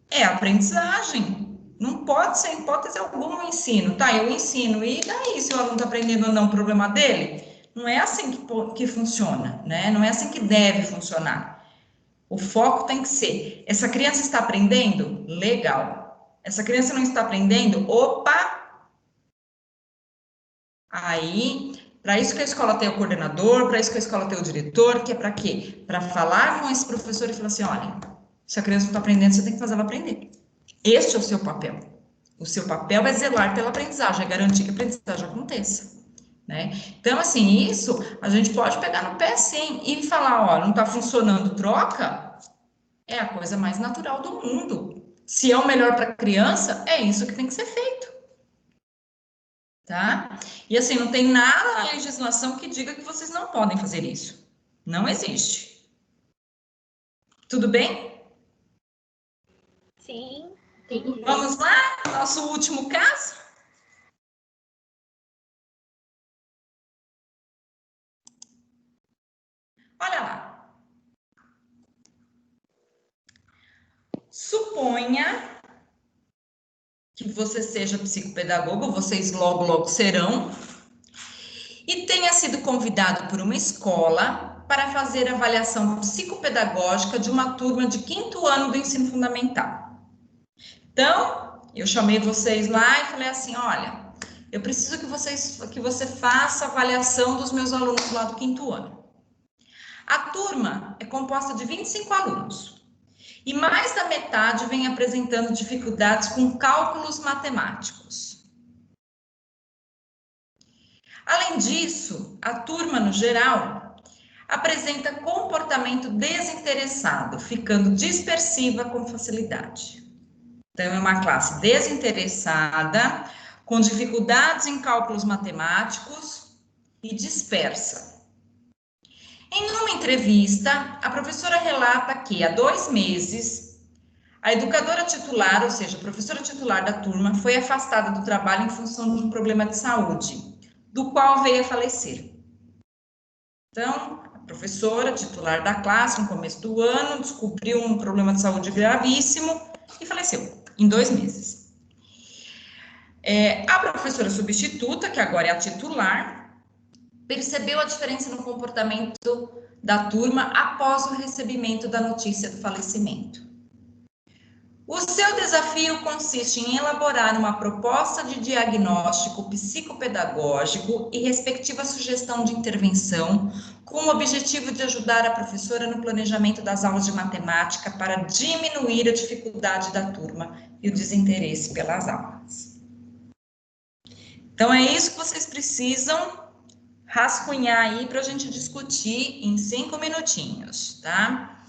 é a aprendizagem. Não pode ser, em hipótese alguma, o ensino. Tá, eu ensino, e daí se o aluno está aprendendo ou não, o problema dele? Não é assim que funciona, né? Não é assim que deve funcionar. O foco tem que ser, essa criança está aprendendo? Legal. Essa criança não está aprendendo? Opa! Aí, para isso que a escola tem o coordenador, para isso que a escola tem o diretor, que é para quê? Para falar com esse professor e falar assim, olha, se a criança não está aprendendo, você tem que fazer ela aprender. Este é o seu papel. O seu papel é zelar pela aprendizagem, é garantir que a aprendizagem aconteça. Né? Então, assim, isso a gente pode pegar no pé, sim, e falar, ó, não está funcionando, troca, é a coisa mais natural do mundo. Se é o melhor para a criança, é isso que tem que ser feito. Tá? E assim, não tem nada na legislação que diga que vocês não podem fazer isso. Não existe. Tudo bem? Sim. Vamos lá? Nosso último caso? Olha lá. Suponha que você seja psicopedagogo, vocês logo serão, e tenha sido convidado por uma escola para fazer avaliação psicopedagógica de uma turma de 5º ano do ensino fundamental. Então, eu chamei vocês lá e falei assim, olha, eu preciso que você faça a avaliação dos meus alunos lá do 5º ano. A turma é composta de 25 alunos. E mais da metade vem apresentando dificuldades com cálculos matemáticos. Além disso, a turma, no geral, apresenta comportamento desinteressado, ficando dispersiva com facilidade. Então, é uma classe desinteressada, com dificuldades em cálculos matemáticos e dispersa. Em uma entrevista, a professora relata que, há 2 meses, a educadora titular, ou seja, a professora titular da turma, foi afastada do trabalho em função de um problema de saúde, do qual veio a falecer. Então, a professora titular da classe, no começo do ano, descobriu um problema de saúde gravíssimo e faleceu em 2 meses. A professora substituta, que agora é a titular, percebeu a diferença no comportamento da turma após o recebimento da notícia do falecimento. O seu desafio consiste em elaborar uma proposta de diagnóstico psicopedagógico e respectiva sugestão de intervenção, com o objetivo de ajudar a professora no planejamento das aulas de matemática para diminuir a dificuldade da turma e o desinteresse pelas aulas. Então, é isso que vocês precisam rascunhar aí para a gente discutir em 5 minutinhos, tá?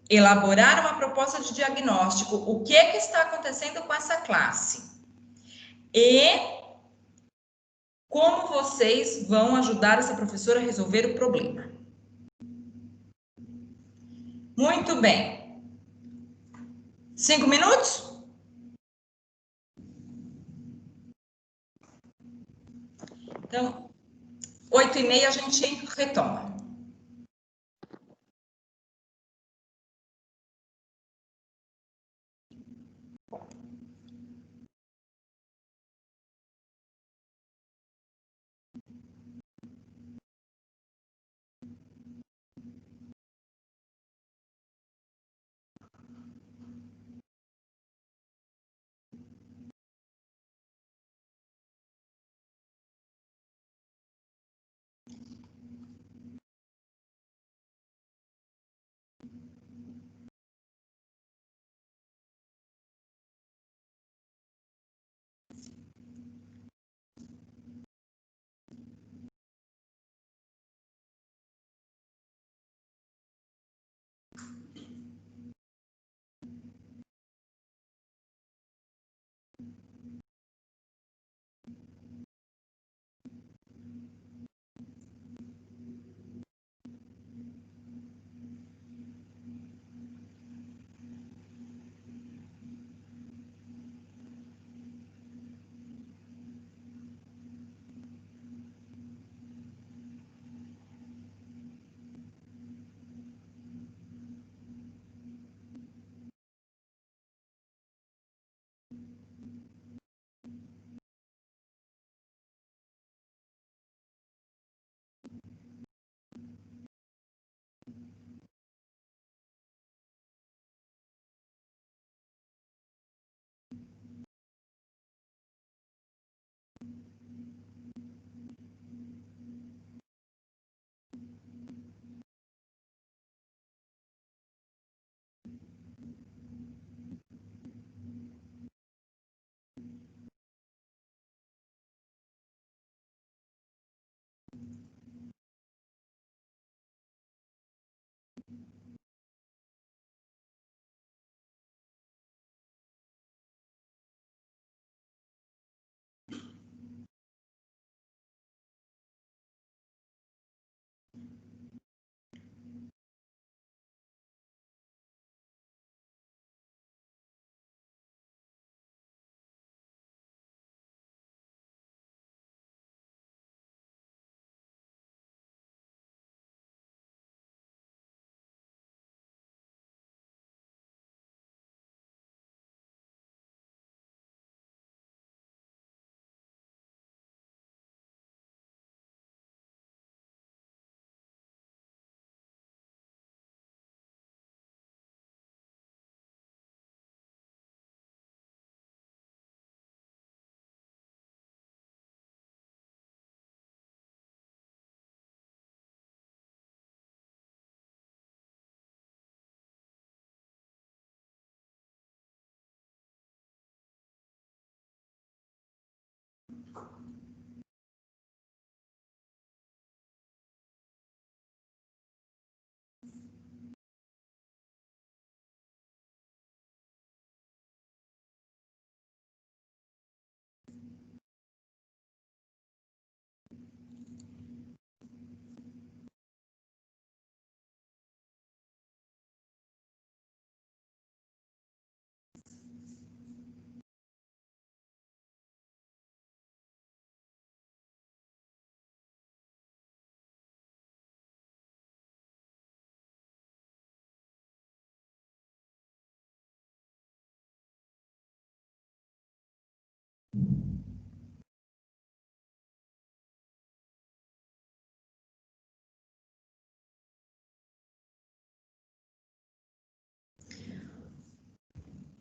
Elaborar uma proposta de diagnóstico, o que está acontecendo com essa classe e como vocês vão ajudar essa professora a resolver o problema. Muito bem. 5 minutos? Então, 8h30 a gente retoma.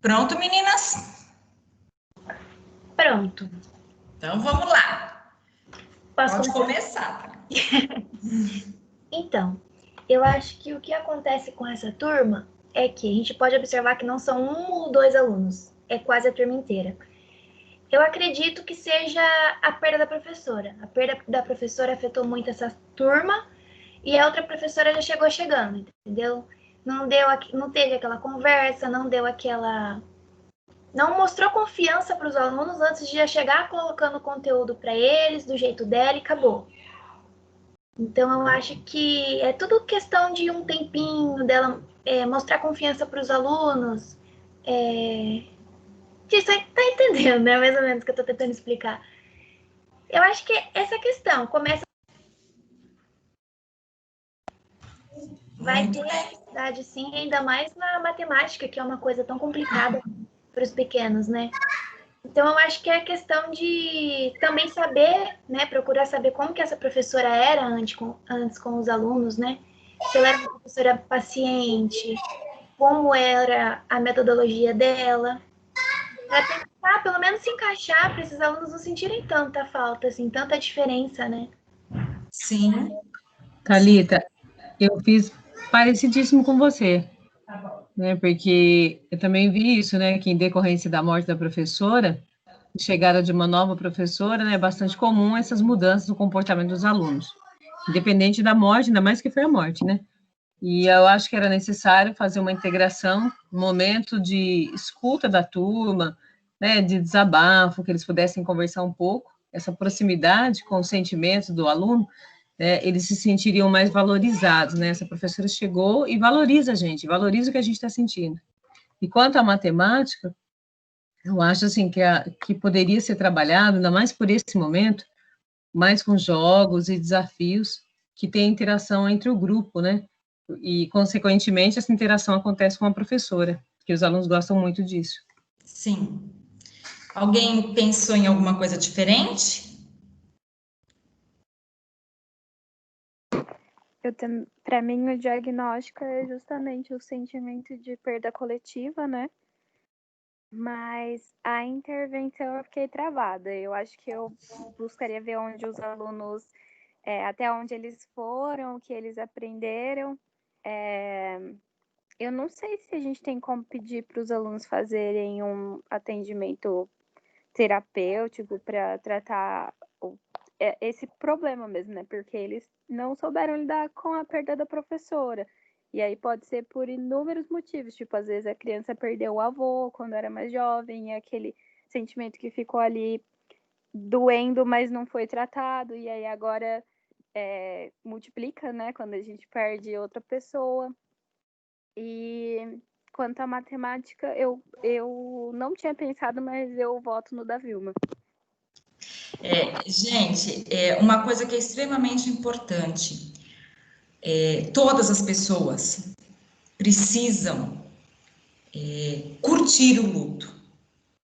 Pronto, meninas? Pronto. Então, vamos lá. Pode começar. Então, eu acho que o que acontece com essa turma é que a gente pode observar que não são 1 ou 2 alunos, é quase a turma inteira. Eu acredito que seja a perda da professora. A perda da professora afetou muito essa turma e a outra professora já chegou chegando, entendeu? Não teve aquela conversa, não mostrou confiança para os alunos antes de já chegar colocando conteúdo para eles, do jeito dela e acabou. Então, eu acho que é tudo questão de um tempinho dela mostrar confiança para os alunos. Você tá entendendo, né? Mais ou menos o que eu tô tentando explicar. Eu acho que essa questão começa. Vai ter dificuldade, sim, ainda mais na matemática, que é uma coisa tão complicada para os pequenos, né? Então, eu acho que é questão de também saber, né? Procurar saber como que essa professora era antes com os alunos, né? Se ela era uma professora paciente, como era a metodologia dela. Para tentar, pelo menos, se encaixar para esses alunos não sentirem tanta falta, assim, tanta diferença, né? Sim. Thalita, eu fiz parecidíssimo com você, né? Porque eu também vi isso, né? Que em decorrência da morte da professora, chegada de uma nova professora, né? É bastante comum essas mudanças no comportamento dos alunos, independente da morte, ainda mais que foi a morte, né? E eu acho que era necessário fazer uma integração, um momento de escuta da turma, né? De desabafo, que eles pudessem conversar um pouco, essa proximidade com os sentimentos do aluno, eles se sentiriam mais valorizados, né? Essa professora chegou e valoriza a gente, valoriza o que a gente está sentindo. E quanto à matemática, eu acho assim que poderia ser trabalhado, ainda mais por esse momento, mais com jogos e desafios que tem interação entre o grupo, né? E, consequentemente, essa interação acontece com a professora, que os alunos gostam muito disso. Sim. Alguém pensou em alguma coisa diferente? Para mim, o diagnóstico é justamente o sentimento de perda coletiva, né? Mas a intervenção eu fiquei travada. Eu acho que eu buscaria ver onde os alunos, até onde eles foram, o que eles aprenderam. Eu não sei se a gente tem como pedir para os alunos fazerem um atendimento terapêutico para tratar esse problema mesmo, né? Porque eles não souberam lidar com a perda da professora. E aí pode ser por inúmeros motivos, tipo, às vezes a criança perdeu o avô quando era mais jovem, e aquele sentimento que ficou ali doendo, mas não foi tratado, e aí agora multiplica, né, quando a gente perde outra pessoa. E quanto à matemática, eu não tinha pensado, mas eu voto no da Vilma. Gente, uma coisa que é extremamente importante, todas as pessoas precisam curtir o luto,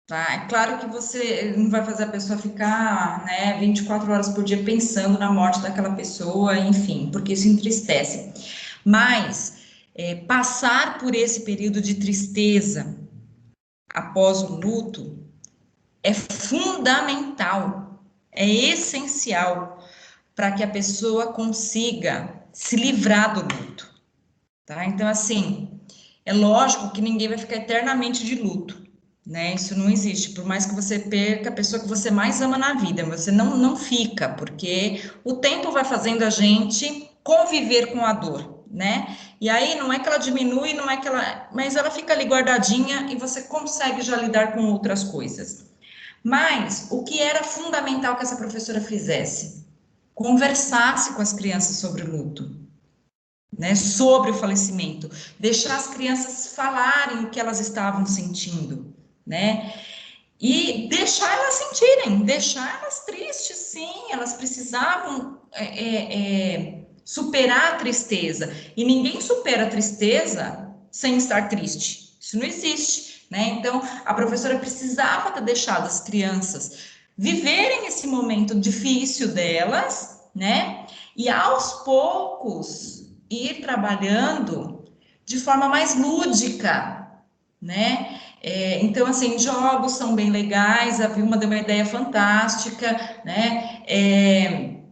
tá? É claro que você não vai fazer a pessoa ficar, né, 24 horas por dia pensando na morte daquela pessoa, enfim, porque isso entristece. Mas passar por esse período de tristeza após o luto é fundamental, é essencial para que a pessoa consiga se livrar do luto, tá? Então, assim, é lógico que ninguém vai ficar eternamente de luto, né? Isso não existe. Por mais que você perca a pessoa que você mais ama na vida, você não fica, porque o tempo vai fazendo a gente conviver com a dor, né? E aí não é que ela diminui, não é que ela, mas ela fica ali guardadinha e você consegue já lidar com outras coisas. Mas o que era fundamental que essa professora fizesse? Conversasse com as crianças sobre o luto, né? Sobre o falecimento, deixar as crianças falarem o que elas estavam sentindo, né? E deixar elas sentirem, deixar elas tristes, sim, elas precisavam superar a tristeza. E ninguém supera a tristeza sem estar triste. Isso não existe, né? Então, a professora precisava ter deixado as crianças viverem esse momento difícil delas, né? E aos poucos ir trabalhando de forma mais lúdica, né? Então, assim, jogos são bem legais, a Vilma deu uma ideia fantástica, né?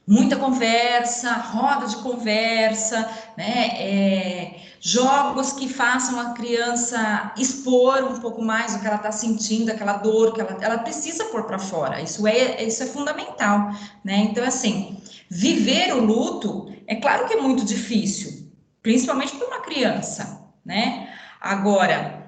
Muita conversa, roda de conversa, né? Jogos que façam a criança expor um pouco mais o que ela está sentindo, aquela dor que ela precisa pôr para fora. Isso é fundamental, né? Então, assim, viver o luto, é claro que é muito difícil, principalmente para uma criança, né? Agora,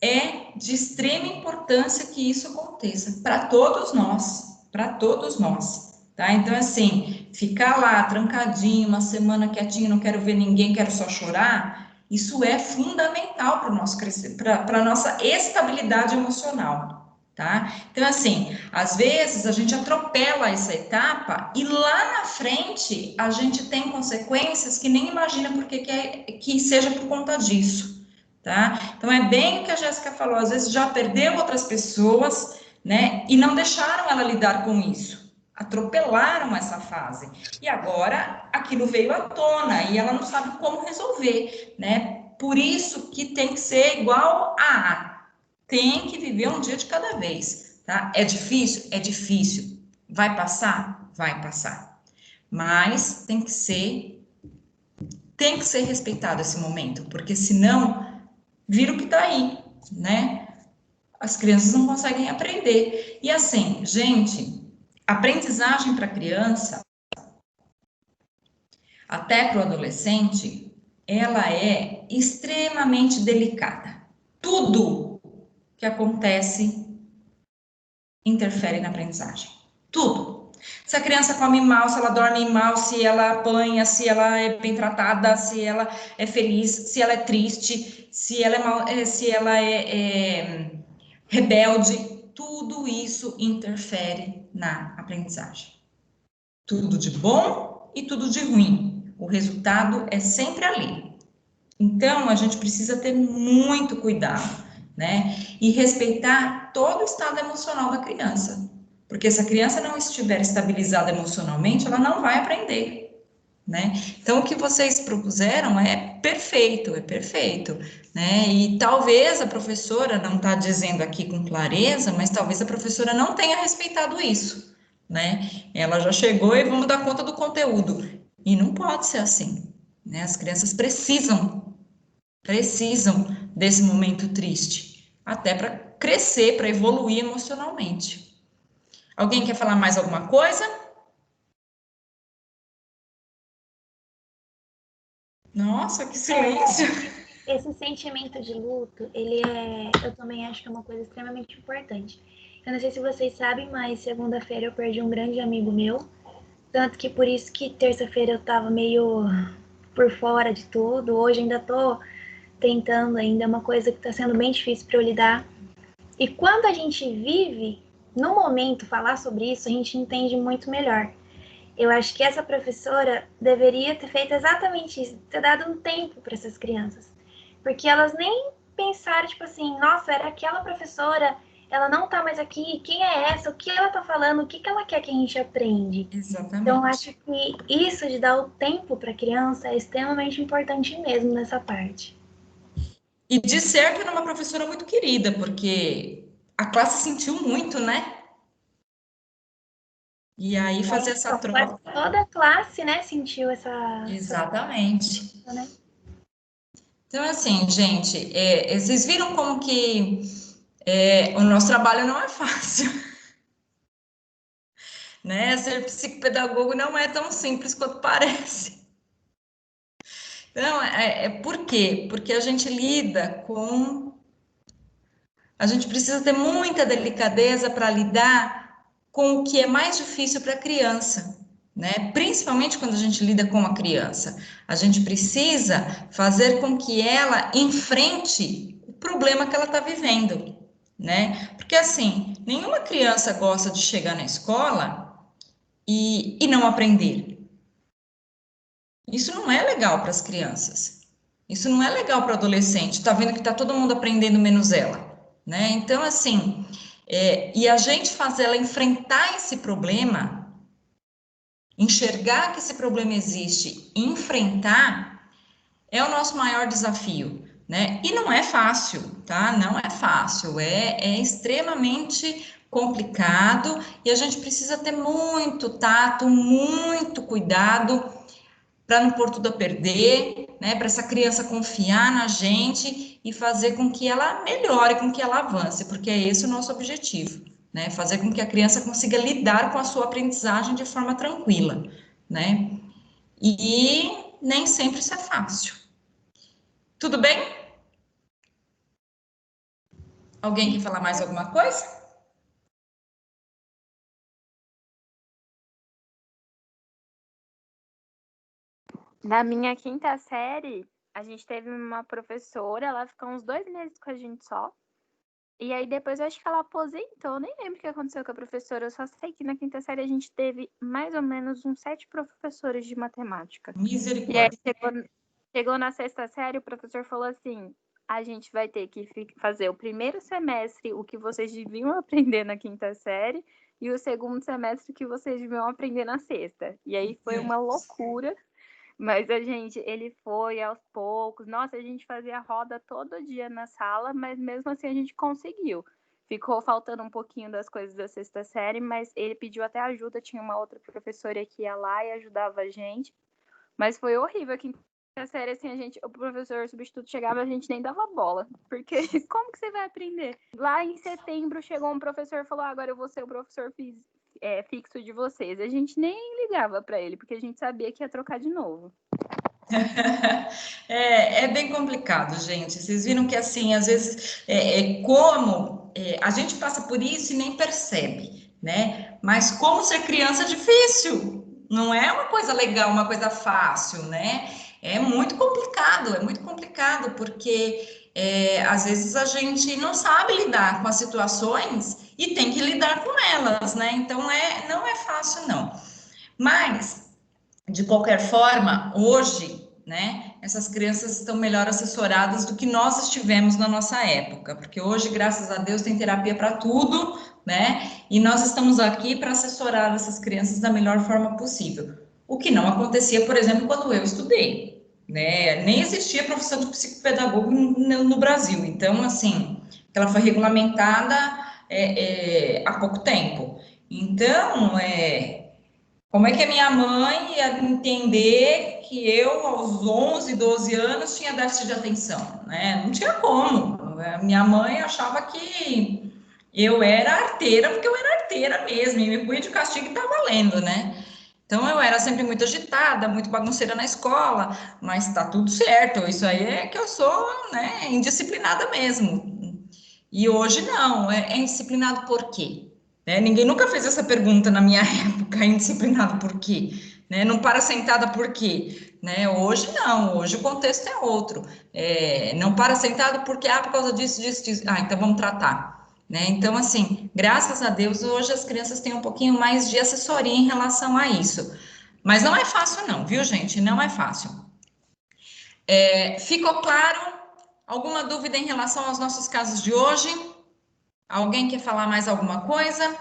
é de extrema importância que isso aconteça para todos nós, para todos nós, tá? Então, assim, ficar lá trancadinho, uma semana quietinho, não quero ver ninguém, quero só chorar, isso é fundamental para o nosso crescer, para a nossa estabilidade emocional, tá? Então, assim, às vezes a gente atropela essa etapa e lá na frente a gente tem consequências que nem imagina porque que seja por conta disso. Tá? Então, é bem o que a Jéssica falou, às vezes já perdeu outras pessoas, né, e não deixaram ela lidar com isso, atropelaram essa fase, e agora aquilo veio à tona, e ela não sabe como resolver, né, por isso que tem que ser igual a tem que viver um dia de cada vez, tá? É difícil? É difícil. Vai passar? Vai passar. Mas tem que ser respeitado esse momento, porque senão vira o que tá aí, né? As crianças não conseguem aprender. E assim, gente, aprendizagem para criança, até para o adolescente, ela é extremamente delicada. Tudo que acontece interfere na aprendizagem. Tudo. Se a criança come mal, se ela dorme mal, se ela apanha, se ela é bem tratada, se ela é feliz, se ela é triste, se ela é rebelde, tudo isso interfere na aprendizagem. Tudo de bom e tudo de ruim. O resultado é sempre ali. Então, a gente precisa ter muito cuidado, né? E respeitar todo o estado emocional da criança. Porque se a criança não estiver estabilizada emocionalmente, ela não vai aprender, né? Então, o que vocês propuseram é perfeito, né? E talvez a professora não está dizendo aqui com clareza, mas talvez a professora não tenha respeitado isso, né? Ela já chegou e vamos dar conta do conteúdo. E não pode ser assim, né? As crianças precisam desse momento triste, até para crescer, para evoluir emocionalmente. Alguém quer falar mais alguma coisa? Nossa, que silêncio! Esse sentimento de luto, eu também acho que é uma coisa extremamente importante. Eu não sei se vocês sabem, mas segunda-feira eu perdi um grande amigo meu, tanto que por isso que terça-feira eu tava meio por fora de tudo. Hoje ainda tô tentando, ainda é uma coisa que tá sendo bem difícil para eu lidar. E quando a gente vive no momento falar sobre isso, a gente entende muito melhor. Eu acho que essa professora deveria ter feito exatamente isso, ter dado um tempo para essas crianças. Porque elas nem pensaram, tipo assim, nossa, era aquela professora, ela não tá mais aqui, quem é essa? O que ela tá falando? O que ela quer que a gente aprende? Exatamente. Então, eu acho que isso de dar o tempo para a criança é extremamente importante mesmo nessa parte. E de certo era uma professora muito querida, porque a classe sentiu muito, né? E aí fazer essa troca. Toda a classe, né, sentiu essa... Exatamente. Né? Então, assim, gente, vocês viram como que o nosso trabalho não é fácil, né? Ser psicopedagogo não é tão simples quanto parece. Então, por quê? Porque a gente lida com... A gente precisa ter muita delicadeza para lidar com o que é mais difícil para a criança, né? Principalmente quando a gente lida com a criança. A gente precisa fazer com que ela enfrente o problema que ela está vivendo, né? Porque, assim, nenhuma criança gosta de chegar na escola e não aprender. Isso não é legal para as crianças. Isso não é legal para o adolescente. Tá vendo que tá todo mundo aprendendo menos ela, né? Então, assim, e a gente fazer ela enfrentar esse problema, enxergar que esse problema existe, enfrentar, é o nosso maior desafio. né? E não é fácil, tá? Não é fácil, é extremamente complicado e a gente precisa ter muito tato, muito cuidado para não pôr tudo a perder, né? Para essa criança confiar na gente e fazer com que ela melhore, com que ela avance, porque é esse o nosso objetivo, né? Fazer com que a criança consiga lidar com a sua aprendizagem de forma tranquila, né? E nem sempre isso é fácil. Tudo bem? Alguém quer falar mais alguma coisa? Na minha quinta série, a gente teve uma professora, ela ficou uns 2 meses com a gente só. E aí depois eu acho que ela aposentou, nem lembro o que aconteceu com a professora, eu só sei que na quinta série a gente teve mais ou menos uns 7 professores de matemática. E aí Misericórdia. chegou na sexta série, o professor falou assim, a gente vai ter que fazer o primeiro semestre o que vocês deviam aprender na quinta série e o segundo semestre o que vocês deviam aprender na sexta. E aí foi uma loucura. Mas ele foi aos poucos. Nossa, a gente fazia roda todo dia na sala, mas mesmo assim a gente conseguiu. Ficou faltando um pouquinho das coisas da sexta série, mas ele pediu até ajuda. Tinha uma outra professora que ia lá e ajudava a gente. Mas foi horrível. A quinta série, assim, o professor substituto chegava, a gente nem dava bola. Porque como que você vai aprender? Lá em setembro chegou um professor e falou: agora eu vou ser o professor fixo de vocês. A gente nem ligava para ele, porque a gente sabia que ia trocar de novo. É bem complicado, gente. Vocês viram que, assim, às vezes, a gente passa por isso e nem percebe, né? Mas como ser criança é difícil. Não é uma coisa legal, uma coisa fácil, né? É muito complicado, porque às vezes a gente não sabe lidar com as situações e tem que lidar com elas, né? Então, não é fácil, não. Mas, de qualquer forma, hoje, né, essas crianças estão melhor assessoradas do que nós estivemos na nossa época, porque hoje, graças a Deus, tem terapia para tudo, né? E nós estamos aqui para assessorar essas crianças da melhor forma possível. O que não acontecia, por exemplo, quando eu estudei, né? Nem existia profissão de psicopedagogo no Brasil. Então, assim, ela foi regulamentada há pouco tempo. Então, como é que a minha mãe ia entender que eu, aos 11, 12 anos, tinha déficit de atenção, né? Não tinha como. A minha mãe achava que eu era arteira, porque eu era arteira mesmo, e me punha de castigo e tá valendo, né? Então, eu era sempre muito agitada, muito bagunceira na escola, mas tá tudo certo, isso aí é que eu sou, né, indisciplinada mesmo. E hoje não, é indisciplinado por quê? Né? Ninguém nunca fez essa pergunta na minha época, indisciplinado por quê? Né? Não para sentada por quê? Né? Hoje não, hoje o contexto é outro. Não para sentado porque, por causa disso, disso, disso. Então vamos tratar. Né? Então, assim, graças a Deus, hoje as crianças têm um pouquinho mais de assessoria em relação a isso. Mas não é fácil não, viu, gente? Não é fácil. Ficou claro? Alguma dúvida em relação aos nossos casos de hoje? Alguém quer falar mais alguma coisa?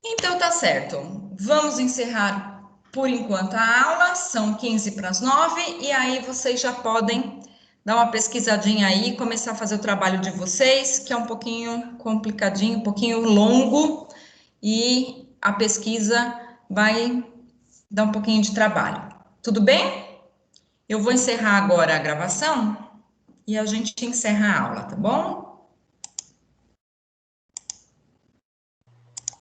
Então tá certo. Vamos encerrar por enquanto a aula, são 15 para as 9, e aí vocês já podem dar uma pesquisadinha aí, começar a fazer o trabalho de vocês, que é um pouquinho complicadinho, um pouquinho longo, e a pesquisa vai dar um pouquinho de trabalho. Tudo bem? Eu vou encerrar agora a gravação e a gente encerra a aula, tá bom?